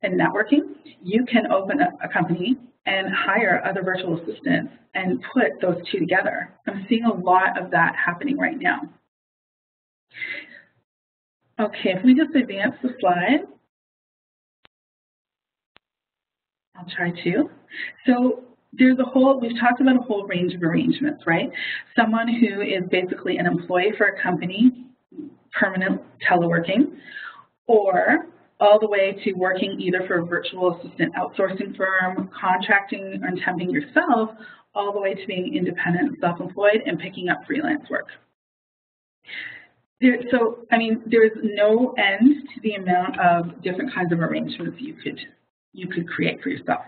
and networking, you can open a company and hire other virtual assistants and put those two together. I'm seeing a lot of that happening right now. Okay, if we just advance the slide. I'll try to. So there's we've talked about a whole range of arrangements, right? Someone who is basically an employee for a company, permanent teleworking, or all the way to working either for a virtual assistant outsourcing firm, contracting or temping yourself, all the way to being independent and self-employed and picking up freelance work. There's no end to the amount of different kinds of arrangements you could create for yourself.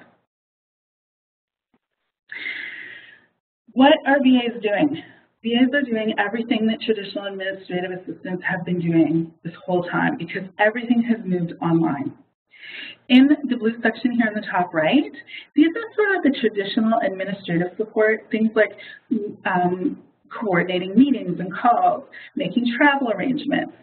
What are VAs doing? VAs are doing everything that traditional administrative assistants have been doing this whole time because everything has moved online. In the blue section here on the top right, these are sort of the traditional administrative support, things like coordinating meetings and calls, making travel arrangements.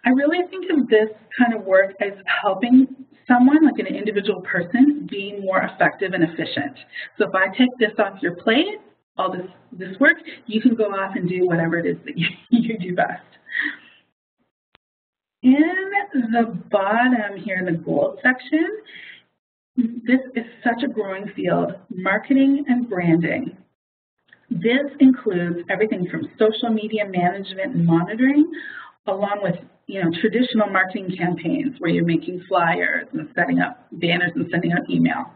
I really think of this kind of work as helping someone, like an individual person, be more effective and efficient. So if I take this off your plate, all this work, you can go off and do whatever it is that you do best. In the bottom here in the gold section, this is such a growing field, marketing and branding. This includes everything from social media management and monitoring, along with traditional marketing campaigns where you're making flyers and setting up banners and sending out email.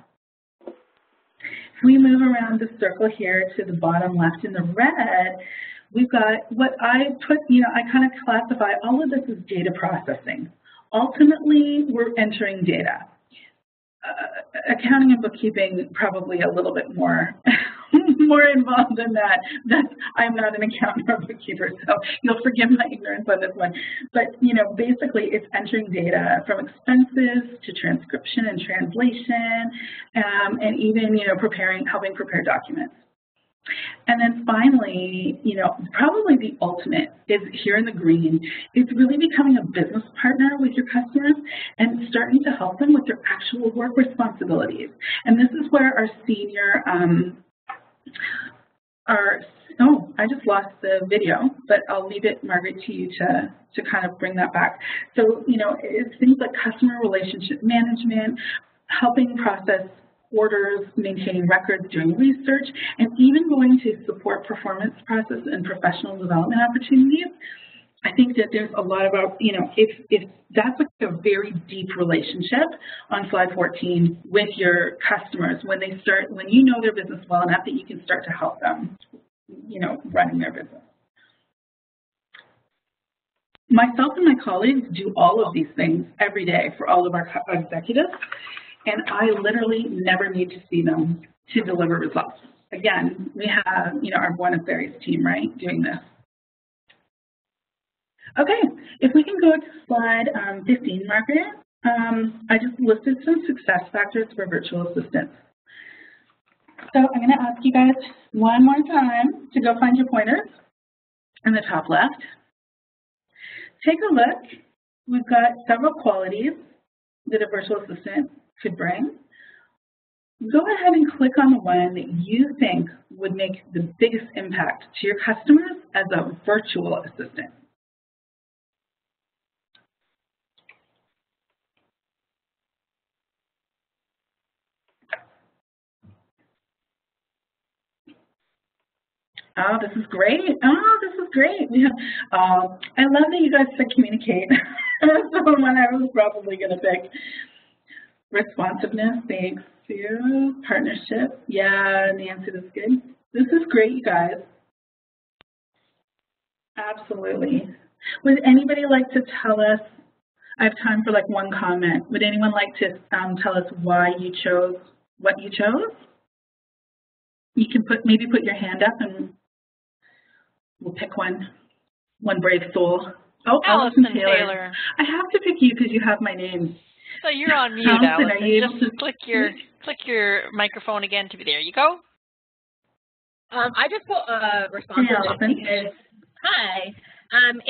If we move around the circle here to the bottom left in the red, we've got what I put, I kind of classify all of this as data processing. Ultimately, we're entering data. Accounting and bookkeeping probably a little bit more more involved than that. I'm not an accountant or bookkeeper, so you'll forgive my ignorance on this one. But basically, it's entering data from expenses to transcription and translation, and even helping prepare documents. And then finally, probably the ultimate is here in the green. It's really becoming a business partner with your customers and starting to help them with their actual work responsibilities. And this is where our senior, I just lost the video, but I'll leave it, Margaret, to you to kind of bring that back. So, it's things like customer relationship management, helping process orders, maintaining records, doing research, and even going to support performance process and professional development opportunities. I think that there's a lot about, if that's like a very deep relationship on slide 14 with your customers, when you know their business well enough that you can start to help them, running their business. Myself and my colleagues do all of these things every day for all of our executives. And I literally never need to see them to deliver results. Again, we have, our Buenos Aires team, right, doing this. Okay, if we can go to slide 15, Margaret, I just listed some success factors for virtual assistants. So I'm going to ask you guys one more time to go find your pointers in the top left. Take a look. We've got several qualities that a virtual assistant could bring. Go ahead and click on the one that you think would make the biggest impact to your customers as a virtual assistant. Oh, this is great. Oh, this is great. We have, I love that you guys said communicate. That's the one I was probably going to pick. Responsiveness, thanks. Partnership, yeah, Nancy, that's good. This is great, you guys. Absolutely. Would anybody like to tell us, I have time for like one comment. Would anyone like to tell us why you chose what you chose? You can maybe put your hand up and we'll pick one brave soul. Oh, Allison Taylor. I have to pick you because you have my name. So you're on mute, Allison. Just click your microphone again to be there. You go. I just put responsiveness because, hi,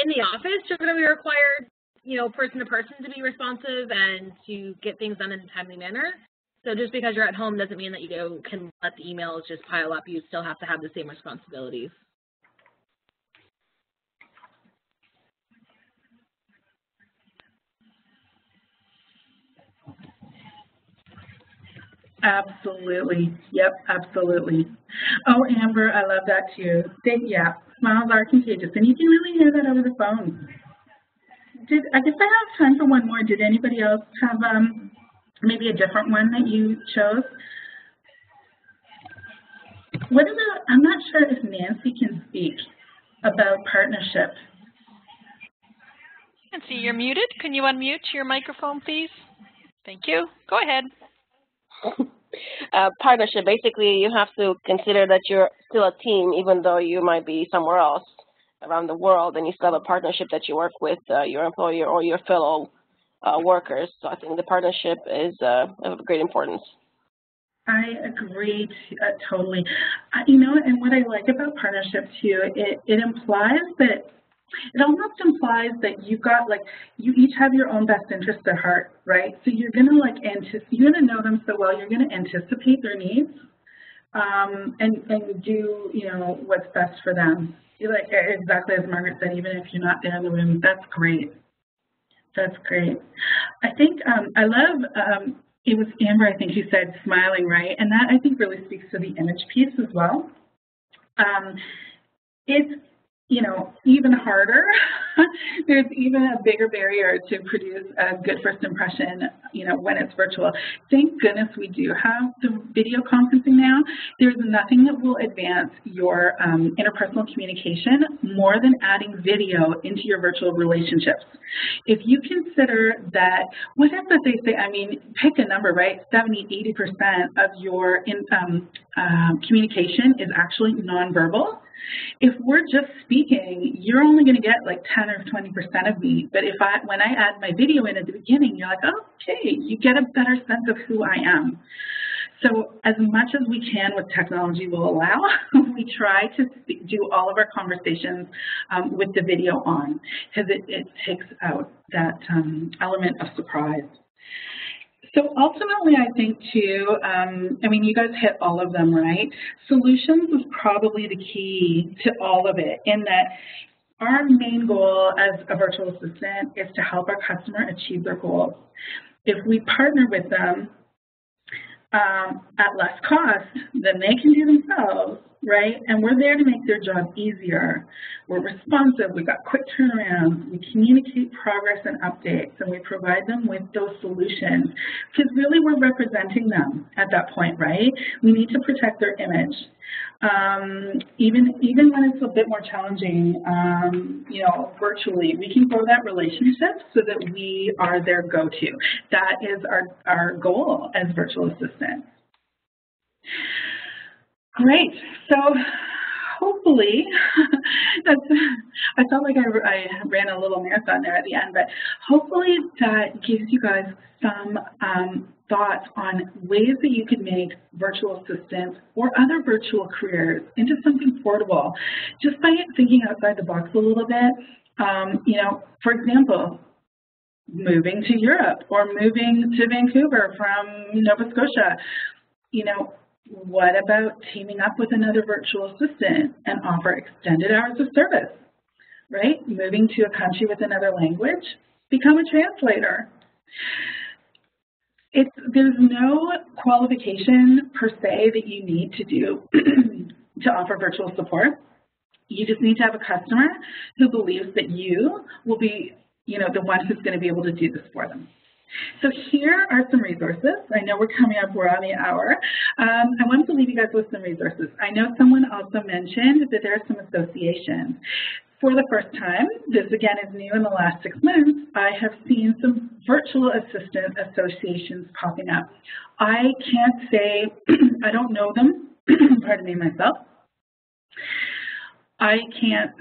in the office, you're going to be required, person to person to be responsive and to get things done in a timely manner. So just because you're at home doesn't mean that you can let the emails just pile up. You still have to have the same responsibilities. Absolutely. Yep, absolutely. Oh, Amber, I love that too. Yeah, smiles are contagious, and you can really hear that over the phone. I guess I have time for one more. Did anybody else have maybe a different one that you chose? What about, I'm not sure if Nancy can speak about partnership. Nancy, you're muted. Can you unmute your microphone, please? Thank you. Go ahead. Partnership, basically you have to consider that you're still a team even though you might be somewhere else around the world, and you still have a partnership that you work with your employer or your fellow workers. So I think the partnership is of great importance. I agree totally. You know, and what I like about partnership too, it implies that, it almost implies that you've got, like, you each have your own best interest at heart, right? So you're going to, like, you're going to know them so well, you're going to anticipate their needs and do, you know, what's best for them. Like, exactly as Margaret said, even if you're not there in the room, that's great. That's great. I think I love, it was Amber, I think, who said smiling, right? And that, I think, really speaks to the image piece as well. It's, you know, even harder. There's even a bigger barrier to produce a good first impression, you know, when it's virtual. Thank goodness we do have the video conferencing now. There's nothing that will advance your interpersonal communication more than adding video into your virtual relationships. If you consider that, what is it they say? I mean, pick a number, right? 70, 80% of your communication is actually nonverbal. If we're just speaking, you're only going to get like 10 or 20% of me. But when I add my video in at the beginning, you're like, oh, okay, you get a better sense of who I am. So as much as we can with technology will allow, we try to do all of our conversations with the video on, because it takes out that element of surprise. So ultimately, I think too, I mean, you guys hit all of them, right? Solutions is probably the key to all of it, in that our main goal as a virtual assistant is to help our customer achieve their goals. If we partner with them at less cost than they can do themselves, right? And we're there to make their job easier. We're responsive, we've got quick turnarounds, we communicate progress and updates, and we provide them with those solutions. Because really we're representing them at that point, right? We need to protect their image. Even when it's a bit more challenging, you know, virtually, we can grow that relationship so that we are their go-to. That is our goal as virtual assistants. Great. So hopefully, I felt like I ran a little marathon there at the end, but hopefully that gives you guys some thoughts on ways that you could make virtual assistants or other virtual careers into something portable, just by thinking outside the box a little bit. You know, for example, moving to Europe or moving to Vancouver from Nova Scotia. You know, what about teaming up with another virtual assistant and offer extended hours of service, right? Moving to a country with another language, become a translator. There's no qualification per se that you need to do to offer virtual support. You just need to have a customer who believes that you will be, you know, the one who's going to be able to do this for them. So here are some resources. I know we're on the hour. I wanted to leave you guys with some resources. I know someone also mentioned that there are some associations. For the first time, this again is new in the last 6 months, I have seen some virtual assistant associations popping up. I can't say, I don't know them, pardon me, myself. I can't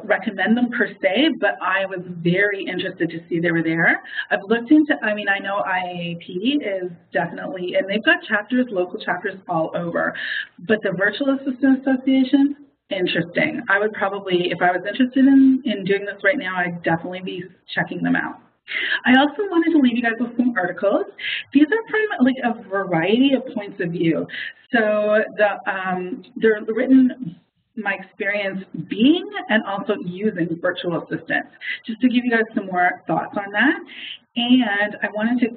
recommend them per se, but I was very interested to see they were there. I've looked into, I mean, I know IAAP is definitely, and they've got chapters, local chapters all over, but the Virtual Assistant Association, interesting. I would probably, if I was interested in doing this right now, I'd definitely be checking them out. I also wanted to leave you guys with some articles. These are from like a variety of points of view. So they're written my experience being and also using virtual assistants, just to give you guys some more thoughts on that. And I wanted to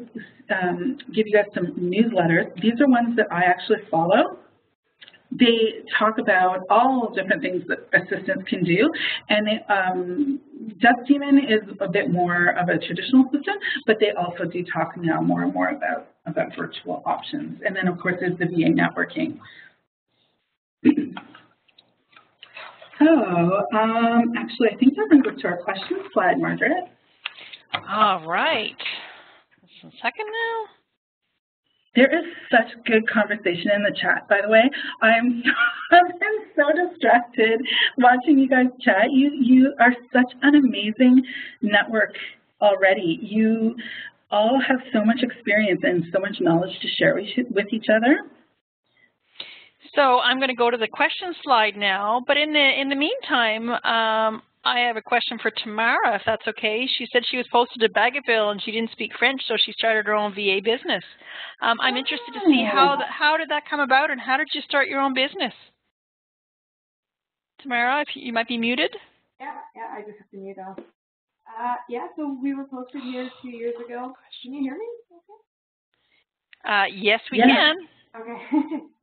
give you guys some newsletters. These are ones that I actually follow. They talk about all different things that assistants can do, and Deaf Demon is a bit more of a traditional assistant, but they also do talk now more and more about virtual options. And then, of course, there's the VA networking. So, actually, I think that brings us to our question slide, Margaret. All right. Just a second now. There is such good conversation in the chat, by the way. I've been so distracted watching you guys chat. You are such an amazing network already. You all have so much experience and so much knowledge to share with each other. So I'm going to go to the question slide now, but in the meantime, I have a question for Tamara, if that's okay. She said she was posted to Bagotville and she didn't speak French, so she started her own VA business. I'm interested to see how did that come about, and how did you start your own business? Tamara, if you might be muted. Yeah, I just have to mute off. Yeah, so we were posted here 2 years ago. Can you hear me? Okay. Yes, we can. Okay,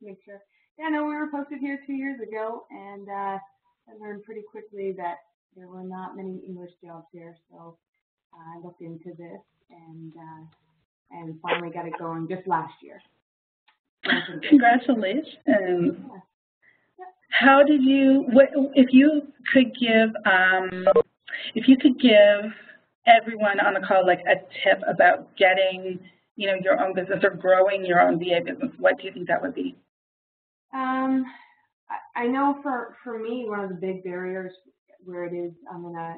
make sure. Yeah, no, we were posted here 2 years ago, and I learned pretty quickly that there were not many English jobs here, so I looked into this and finally got it going just last year. Congratulations. Yeah. How did you? If you could give everyone on the call like a tip about getting, your own business or growing your own VA business, what do you think that would be? I know for me, one of the big barriers where it is, I'm in a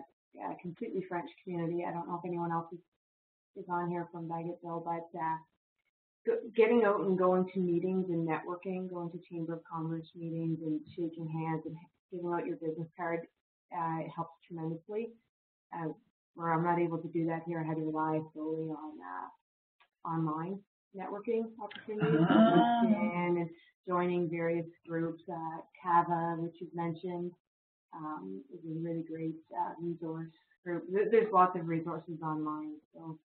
completely French community. I don't know if anyone else is on here from Bagotville, but getting out and going to meetings and networking, going to Chamber of Commerce meetings and shaking hands and giving out your business card helps tremendously. Where I'm not able to do that here, I had to rely solely on online networking opportunities and joining various groups. CAVA, which you've mentioned, is a really great resource group. There's lots of resources online. So,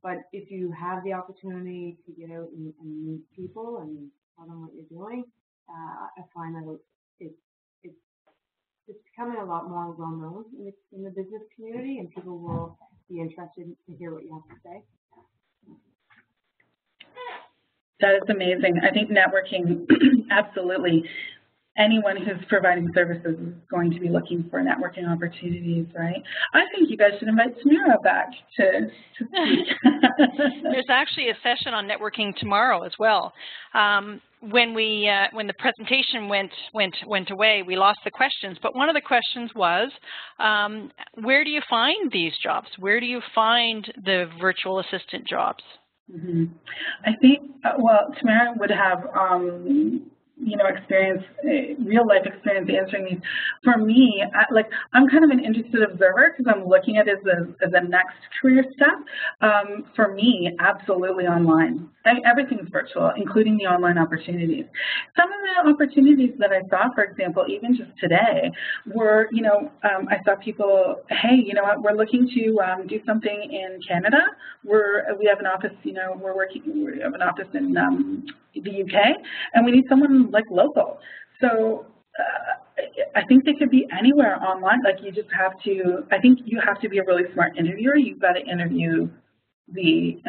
but if you have the opportunity to get out and meet people and tell them what you're doing, I find that it's becoming a lot more well known in the business community, and people will be interested to hear what you have to say. That is amazing. I think networking, absolutely. Anyone who's providing services is going to be looking for networking opportunities, right? I think you guys should invite Tamara back to speak. There's actually a session on networking tomorrow as well. When the presentation went away, we lost the questions. But one of the questions was, where do you find these jobs? Where do you find the virtual assistant jobs? Mm-hmm. I think, well, Tamara would have, experience, real life experience answering these. For me, I'm kind of an interested observer because I'm looking at it as a next career step. For me, absolutely online. Everything's virtual, including the online opportunities. Some of the opportunities that I saw, for example, even just today, were, I saw people, hey, you know what, we're looking to do something in Canada. We have an office, we have an office in the UK, and we need someone like local. So I think they could be anywhere online. Like you just have to, I think you have to be a really smart interviewer. You've got to interview the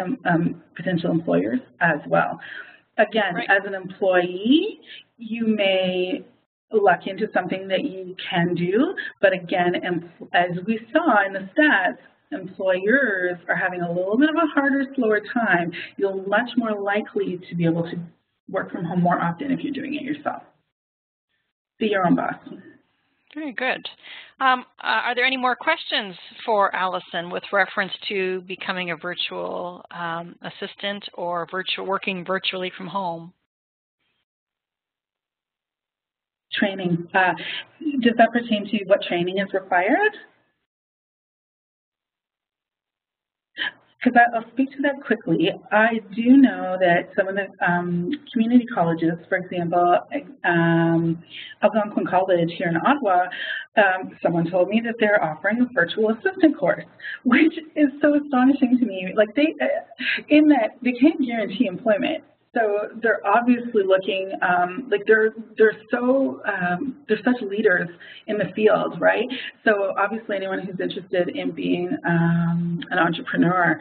potential employers as well. Again, right. As an employee, you may luck into something that you can do, but again, as we saw in the stats, employers are having a little bit of a harder, slower time. You're much more likely to be able to work from home more often if you're doing it yourself. Be your own boss. Very good. Are there any more questions for Allison with reference to becoming a virtual assistant or working virtually from home? Training. Does that pertain to what training is required? because I'll speak to that quickly. I do know that some of the community colleges, for example, Algonquin College here in Ottawa, someone told me that they're offering a virtual assistant course, which is so astonishing to me. Like in that they can't guarantee employment. So they're obviously looking like they're such leaders in the field, right? So obviously anyone who's interested in being an entrepreneur,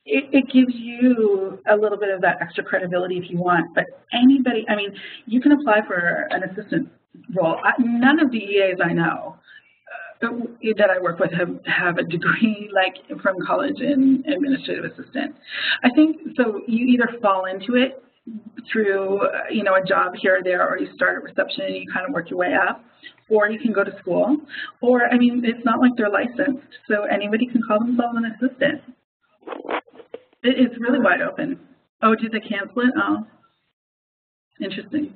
it gives you a little bit of that extra credibility if you want. But anybody, I mean, you can apply for an assistant role. None of the EAs I know that I work with have a degree like from college in administrative assistant. I think so. You either fall into it through a job here or there, or you start at reception and you kind of work your way up, or you can go to school, or I mean, it's not like they're licensed, so anybody can call themselves an assistant. It's really wide open. Oh, did they cancel it? Oh, interesting.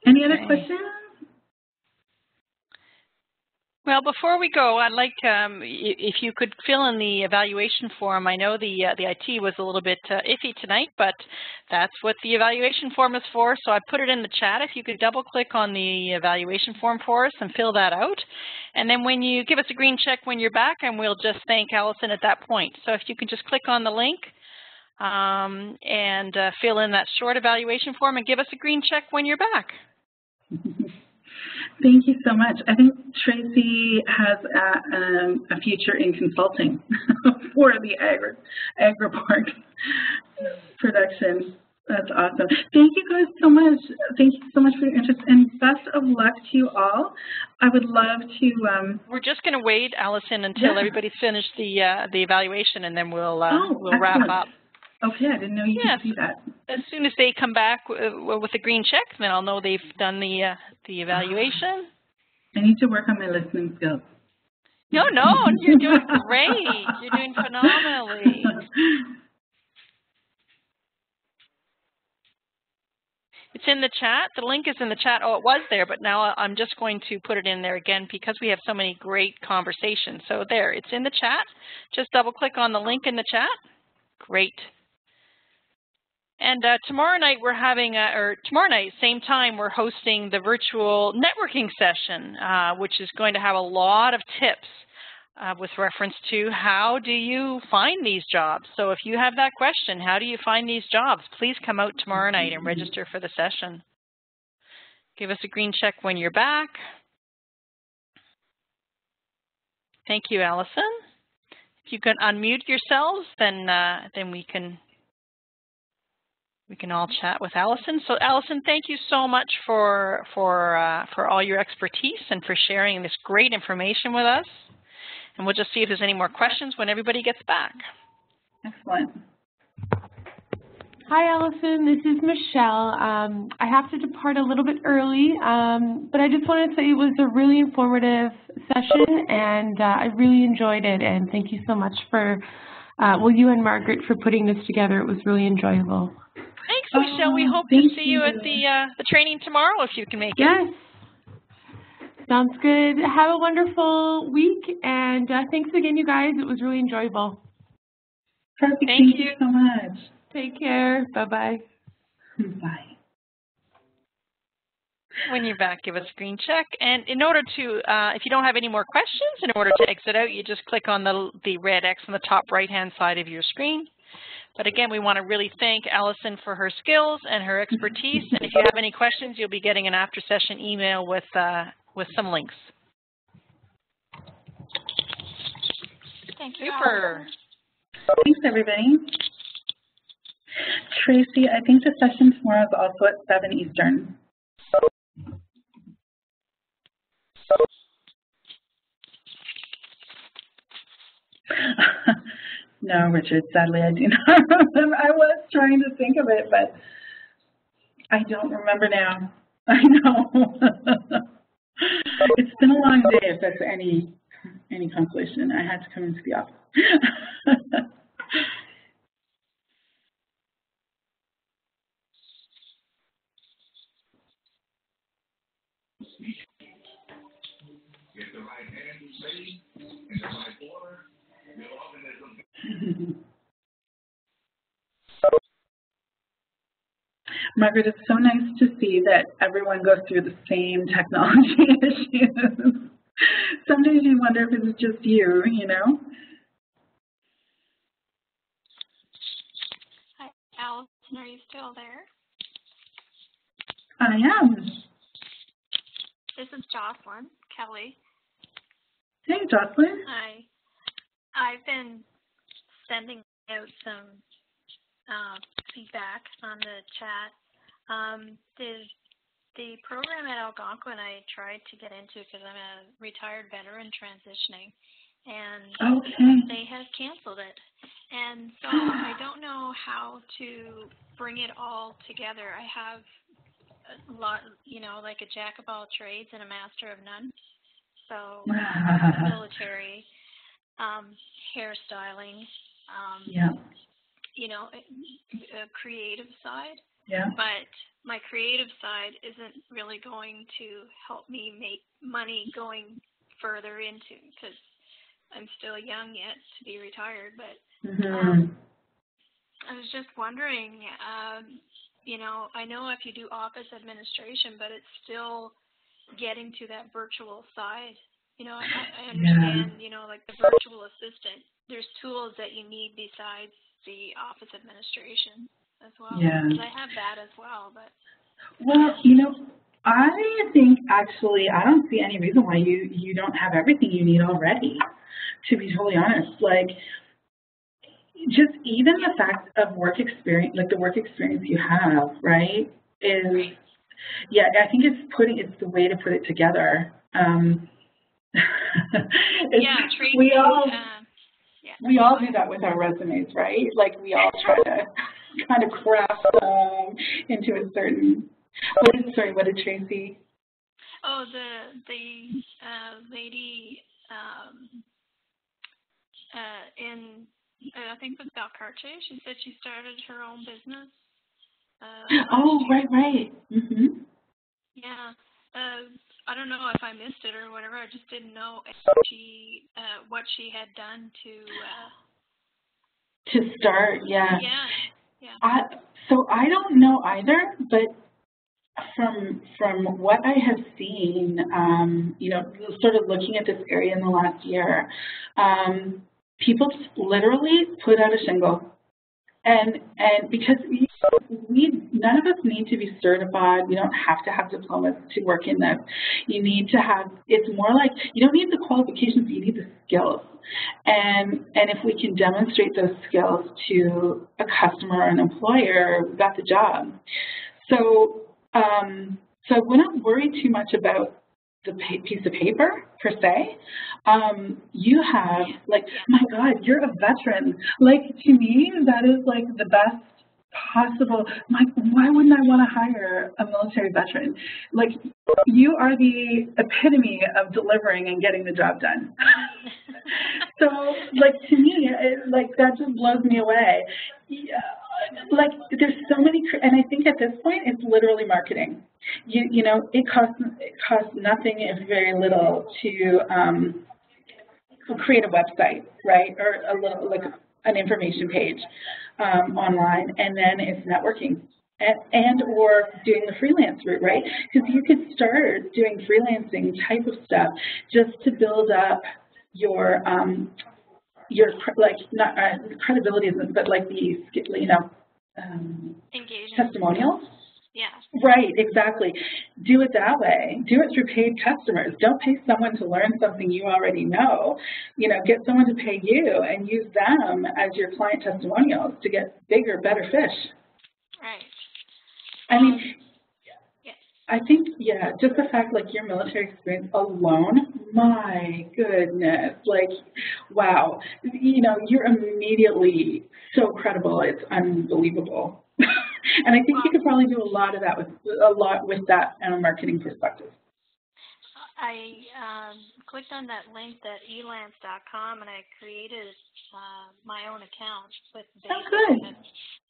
Any other questions? Well, before we go, I'd like if you could fill in the evaluation form. I know the IT was a little bit iffy tonight, but that's what the evaluation form is for. So I put it in the chat. If you could double-click on the evaluation form for us and fill that out. And then when you give us a green check when you're back, and we'll just thank Allison at that point. So if you can just click on the link and fill in that short evaluation form and give us a green check when you're back. Thank you so much. I think Tracy has a future in consulting for the AgriPark production. That's awesome. Thank you guys so much. Thank you so much for your interest, and best of luck to you all. I would love to. We're just going to wait, Allison, until everybody's finished the evaluation, and then we'll wrap up. Okay, I didn't know you could see that. As soon as they come back with a green check, then I'll know they've done the evaluation. I need to work on my listening skills. No, you're doing great. You're doing phenomenally. It's in the chat. The link is in the chat. Oh, it was there, but now I'm just going to put it in there again because we have so many great conversations. So there, it's in the chat. Just double-click on the link in the chat. Great. And tomorrow night we're having, tomorrow night, same time, we're hosting the virtual networking session, which is going to have a lot of tips with reference to how do you find these jobs. So if you have that question, how do you find these jobs, please come out tomorrow night and register for the session. Give us a green check when you're back. Thank you, Allison. If you can unmute yourselves, then we can all chat with Allison. So Allison, thank you so much for all your expertise and for sharing this great information with us. And we'll just see if there's any more questions when everybody gets back. Excellent. Hi, Allison. This is Michelle. I have to depart a little bit early, but I just wanted to say it was a really informative session, and I really enjoyed it. And thank you so much for, you and Margaret for putting this together. It was really enjoyable. Thanks, Michelle. We hope to see you at the training tomorrow if you can make it. Yes. Sounds good. Have a wonderful week, and thanks again, you guys. It was really enjoyable. Perfect. Thank you so much. Take care. Bye-bye. Bye. When you're back, give us a green check. And in order to, if you don't have any more questions, in order to exit out, you just click on the red X on the top right-hand side of your screen. But again, we want to really thank Allison for her skills and her expertise. And if you have any questions, you'll be getting an after-session email with some links. Thank you. Super. Thanks, everybody. Tracy, I think the session tomorrow is also at 7 Eastern. No, Richard, sadly I do not remember. I was trying to think of it, but I don't remember now. I know. It's been a long day, if that's any consolation. I had to come into the office. Margaret, it's so nice to see that everyone goes through the same technology issues. Some days you wonder if it's just you, you know? Hi, Allison, are you still there? I am. This is Jocelyn Kelly. Hey, Jocelyn. Hi. I've been sending out some feedback on the chat. The program at Algonquin I tried to get into because I'm a retired veteran transitioning, and they have canceled it. And so I don't know how to bring it all together. I have a lot, you know, like a jack of all trades and a master of none. So military, hairstyling, you know, a creative side. Yeah. But my creative side isn't really going to help me make money going further into, because I'm still young yet to be retired. But I was just wondering, you know, I know if you do office administration, but it's still getting to that virtual side. You know, I understand, you know, like the virtual assistant, there's tools that you need besides the office administration as well. Yeah. Because I have that as well, but. Well, you know, I think actually I don't see any reason why you don't have everything you need already, to be totally honest. Like, just even the fact of work experience, like the work experience you have, right, is, yeah, I think it's the way to put it together. We all do that with our resumes, right? Like we all try to kind of craft them into a certain. What did Tracy? Oh, the lady in I think it was Valcarce. She said she started her own business. Right. Yeah. I don't know if I missed it or whatever. I just didn't know if she what she had done to start. Yeah. Yeah. So I don't know either, but from what I have seen, you know, sort of looking at this area in the last year, people just literally put out a shingle. And because none of us need to be certified. We don't have to have diplomas to work in this. You need to have, it's more like, you don't need the qualifications, you need the skills. And if we can demonstrate those skills to a customer or an employer, we've got the job. So, so I wouldn't worry too much about the piece of paper per se. You have, like, my God, you're a veteran. Like, to me, that is like the best possible. Why wouldn't I want to hire a military veteran? Like, you are the epitome of delivering and getting the job done. So, like, to me, like, that just blows me away. Yeah. Like, there's so many, and I think at this point, it's literally marketing. You know, it costs nothing, if very little, to create a website, right, or a little, like, an information page online, and then it's networking and or doing the freelance route, right? Because you could start doing freelancing type of stuff just to build up your like, not credibility isn't, but like the, you know, testimonials. Yeah. Right, exactly. Do it that way. Do it through paid customers. Don't pay someone to learn something you already know. You know, get someone to pay you and use them as your client testimonials to get bigger, better fish. Right. I mean, I think, yeah, just the fact, like, your military experience alone, my goodness, like, wow. You know, you're immediately so credible, it's unbelievable. And I think you could probably do a lot of that with that in a marketing perspective. I clicked on that link, that elance.com, and I created my own account with Basic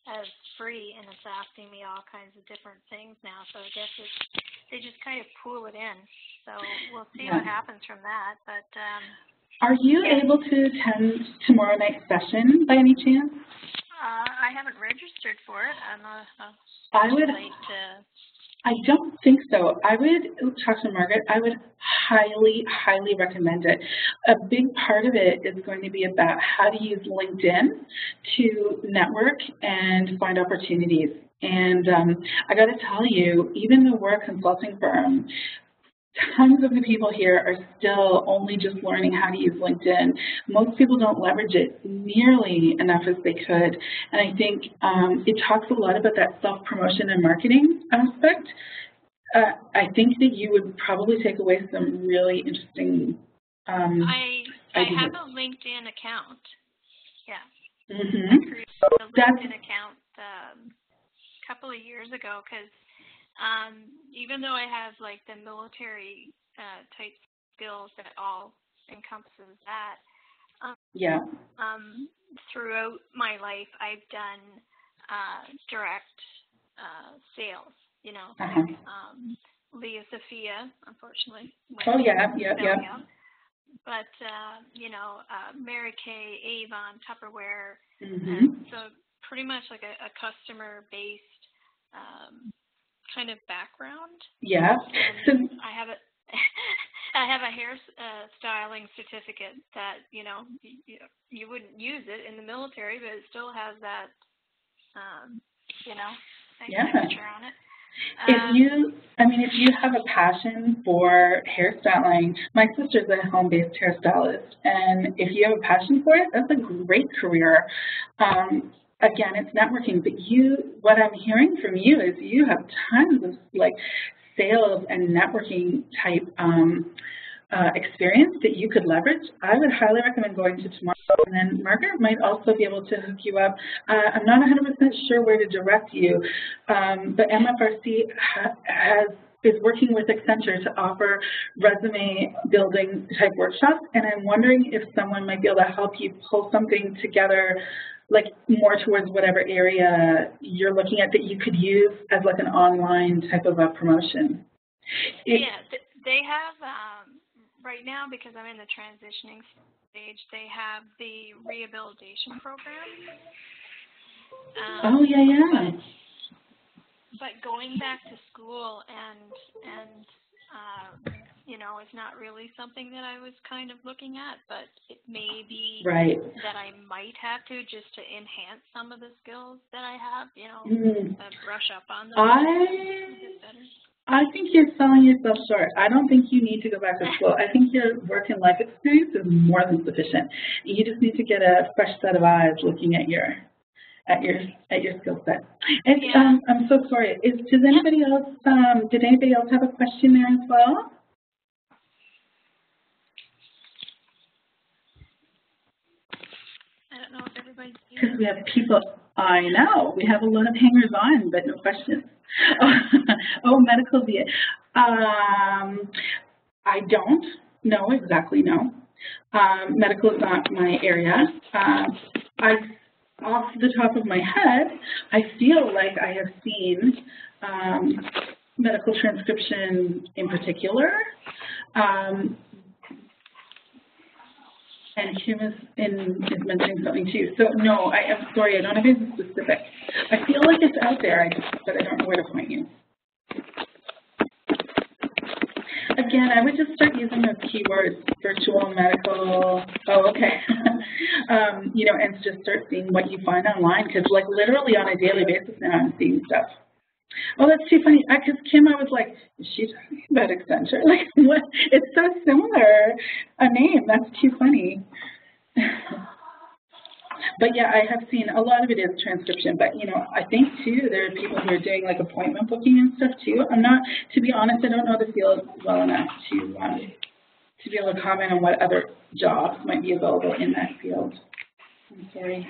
as free, and it's asking me all kinds of different things now. So I guess they just kind of pool it in. So we'll see what happens from that. But are you able to attend tomorrow night's session by any chance? I haven't registered for it. I would. I don't think so. I would talk to Margaret. I would highly, highly recommend it. A big part of it is going to be about how to use LinkedIn to network and find opportunities. And I got to tell you, even though we're a consulting firm, tons of the people here are still only just learning how to use LinkedIn. Most people don't leverage it nearly enough as they could. And I think it talks a lot about that self-promotion and marketing aspect. I think that you would probably take away some really interesting I ideas. have a LinkedIn account. Yeah. Mm-hmm. I created a LinkedIn account a couple of years ago because even though I have like the military type skills that all encompasses that, throughout my life I've done direct sales, you know, like Leah Sophia, unfortunately. Oh yeah. But you know, Mary Kay, Avon, Tupperware, so pretty much like a customer based kind of background. Yeah. And I have a I have a hair styling certificate that, you know, you wouldn't use it in the military, but it still has that, you know, signature on it. If you have a passion for hairstyling, my sister's a home-based hairstylist, and if you have a passion for it, that's a great career. Again, it's networking, but what I'm hearing from you is you have tons of like sales and networking type experience that you could leverage. I would highly recommend going to tomorrow, and then Margaret might also be able to hook you up. I'm not 100% sure where to direct you, but MFRC is working with Accenture to offer resume building type workshops, and I'm wondering if someone might be able to help you pull something together like more towards whatever area you're looking at that you could use as like an online type of a promotion. They have, right now, because I'm in the transitioning stage, they have the rehabilitation program. But going back to school and you know, it's not really something that I was kind of looking at, but it may be that I might have to just to enhance some of the skills that I have, you know, brush up on them. I think you're selling yourself short. I don't think you need to go back to school. I think your work and life experience is more than sufficient. You just need to get a fresh set of eyes looking at your skill set. And, I'm so sorry. Did anybody else have a question there as well? I don't know if everybody's because we have people. I know we have a lot of hangers on, but no questions. Oh, medical VA. I don't know exactly. No, medical is not my area. Off the top of my head, I feel like I have seen medical transcription in particular. And Kim is mentioning something too. So no, I am sorry, I don't have anything specific. I feel like it's out there, but I don't know where to point you. Again, I would just start using those keywords, virtual, medical, you know, and just start seeing what you find online, because like literally on a daily basis now I'm seeing stuff. Oh, that's too funny. Because Kim, I was like, is she talking about Accenture? Like, what? It's so similar a name. That's too funny. But yeah, I have seen a lot of it is transcription. But you know, I think too there are people who are doing like appointment booking and stuff too. I'm not, to be honest, I don't know the field well enough to be able to comment on what other jobs might be available in that field. I'm sorry.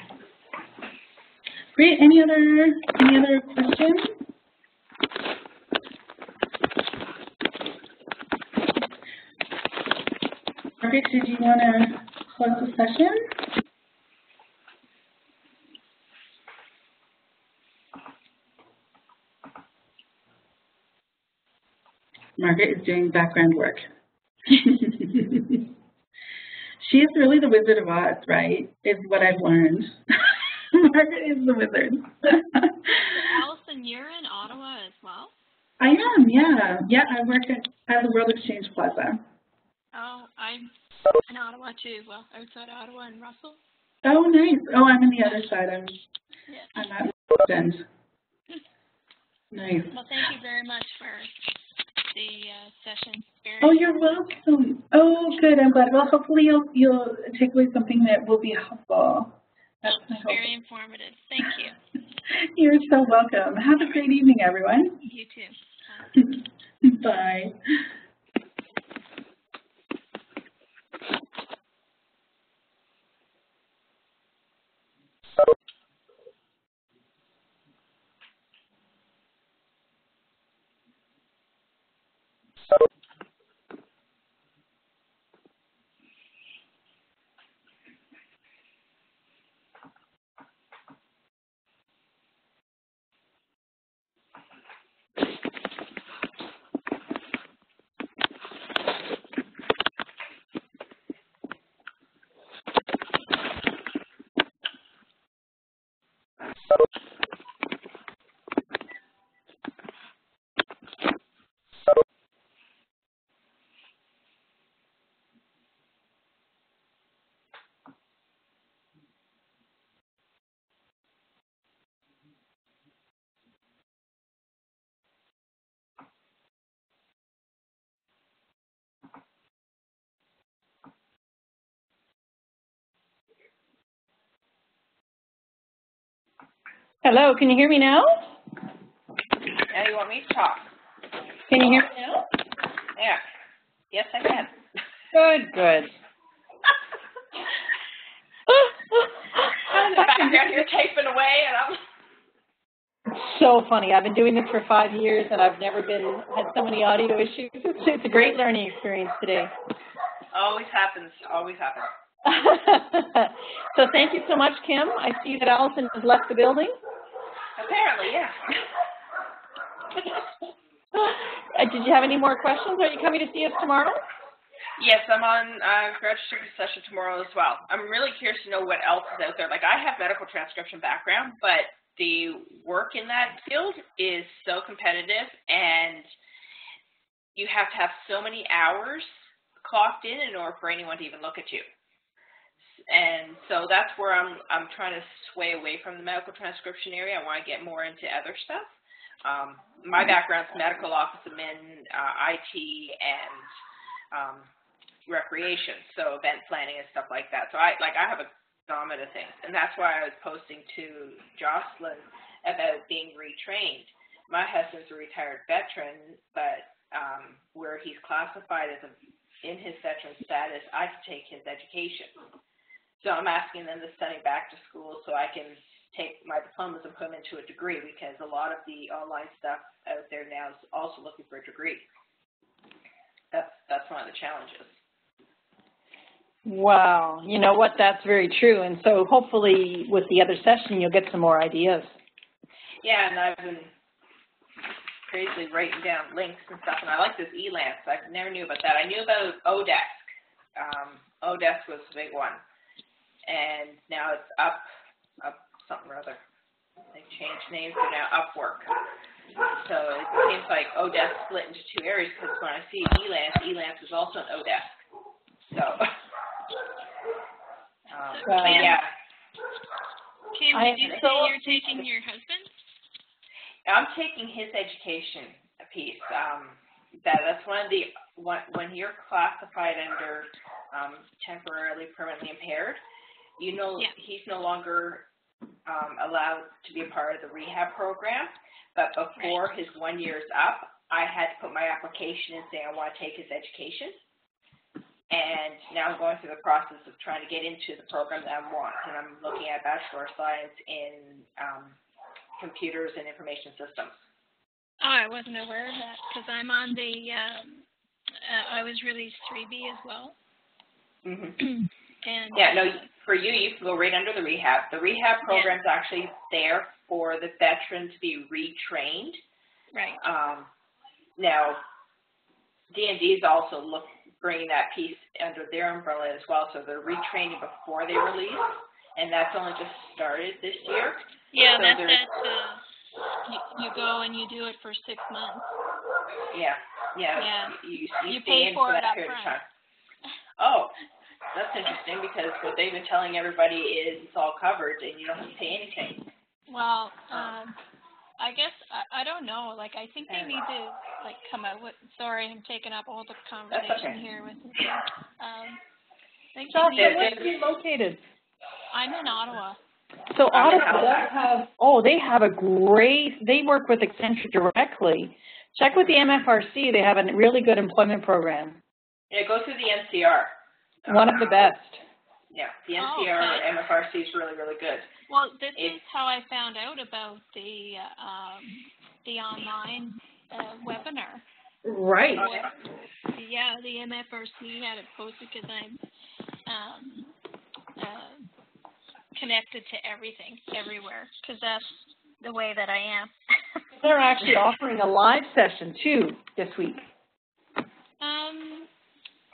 Great. Any other questions? Margaret, did you want to close the session? Margaret is doing background work. She is really the Wizard of Oz, right? Is what I've learned. Margaret is the wizard. Allison, you're in Ottawa as well? I am, yeah. Yeah, I work at the World Exchange Plaza. Oh, I'm in Ottawa too. Well, outside Ottawa and Russell. Oh, nice. Oh, I'm on the other side. I'm at the end. Nice. Well, thank you very much for the session. Oh, you're welcome. Oh, good. I'm glad. Well, hopefully you'll take away something that will be helpful. That's my hope. Very informative. Thank you. You're so welcome. Have a great evening, everyone. You too. Bye. Hello, can you hear me now? Now you want me to talk? Can you hear me now? Yeah. Yes, I can. Good, good. I'm in the background here typing away, and I'm... So funny. I've been doing this for 5 years, and I've never had so many audio issues. It's a great learning experience today. Always happens. Always happens. So thank you so much, Kim. I see that Allison has left the building. Apparently, yeah. Did you have any more questions? Are you coming to see us tomorrow? Yes, I'm on registered session tomorrow as well. I'm really curious to know what else is out there. Like, I have medical transcription background, but the work in that field is so competitive, and you have to have so many hours clocked in order for anyone to even look at you. And so that's where I'm trying to sway away from the medical transcription area. I want to get more into other stuff. My background's medical office admin, IT, and recreation, so event planning and stuff like that. So I have a gamut of things, and that's why I was posting to Jocelyn about being retrained. My husband's a retired veteran, but where he's classified as in his veteran status, I can take his education. So I'm asking them to send me back to school so I can take my diplomas and put them into a degree, because a lot of the online stuff out there now is also looking for a degree. That's one of the challenges. Wow. You know what? That's very true. And so hopefully with the other session, you'll get some more ideas. Yeah, and I've been crazily writing down links and stuff, and I like this ELANS. I never knew about that. I knew about ODesk. ODesk was the big one. And now it's up something or other. They changed names, they're now Upwork. So it seems like ODesk split into two areas, because when I see ELANS is also an ODesk. So, but yeah. Kim, did you say you're taking your husband? I'm taking his education piece. That's one of the, when you're classified under temporarily permanently impaired, you know, he's no longer allowed to be a part of the rehab program, but before his 1 year is up, I had to put my application in saying I want to take his education, and now I'm going through the process of trying to get into the program that I want, and I'm looking at Bachelor of Science in computers and information systems. Oh, I wasn't aware of that, because I'm on the, I was released 3B as well. Mm-hmm. And yeah, no, for you can go right under the rehab. The rehab program's actually there for the veteran to be retrained. Right. Now, D&D is also bringing that piece under their umbrella as well, so they're retraining before they release, and that's only just started this year. Yeah, so that's it. You go and you do it for 6 months. Yeah. You pay in for it that up period of front. time. Oh, that's interesting, because what they've been telling everybody is it's all covered and you don't have to pay anything. Well, I guess, I don't know, like, I think they need to, like, come out with, sorry, I'm taking up all the conversation here with you. Josh, where are you located? I'm in Ottawa. So Ottawa does have, they have a great, they work with Accenture directly. Check with the MFRC, they have a really good employment program. Yeah, go through the NCR. One of the best. Yeah, the NCR MFRC is really, really good. Well, this is how I found out about the online webinar. Right. Yeah, the MFRC had it posted because I'm connected to everything, everywhere, because that's the way that I am. They're actually offering a live session, too, this week.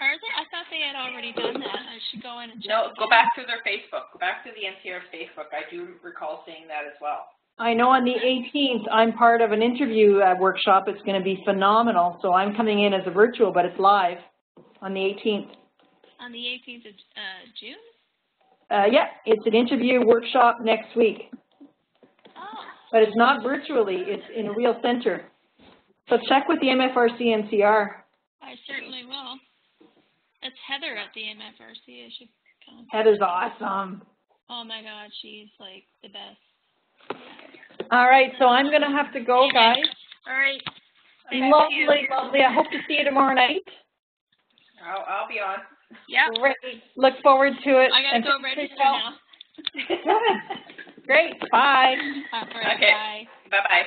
Are they? I thought they had already done that. I should go in and check. No, go back to their Facebook. Go back to the NCR's Facebook. I do recall seeing that as well. I know on the 18th, I'm part of an interview workshop. It's going to be phenomenal. So I'm coming in as a virtual, but it's live on the 18th. On the 18th of June? Yeah, it's an interview workshop next week. Oh. But it's not virtually. It's in a real center. So check with the MFRC NCR. I certainly will. It's Heather at the MFRC. I should come. Heather's awesome. Oh my God, she's like the best. All right, so I'm going to have to go, guys. All right. Lovely, lovely. I hope to see you tomorrow night. I'll be on. Yeah. Great. Look forward to it. I gotta go register now. Great. Bye. All right, okay. Bye. Bye-bye.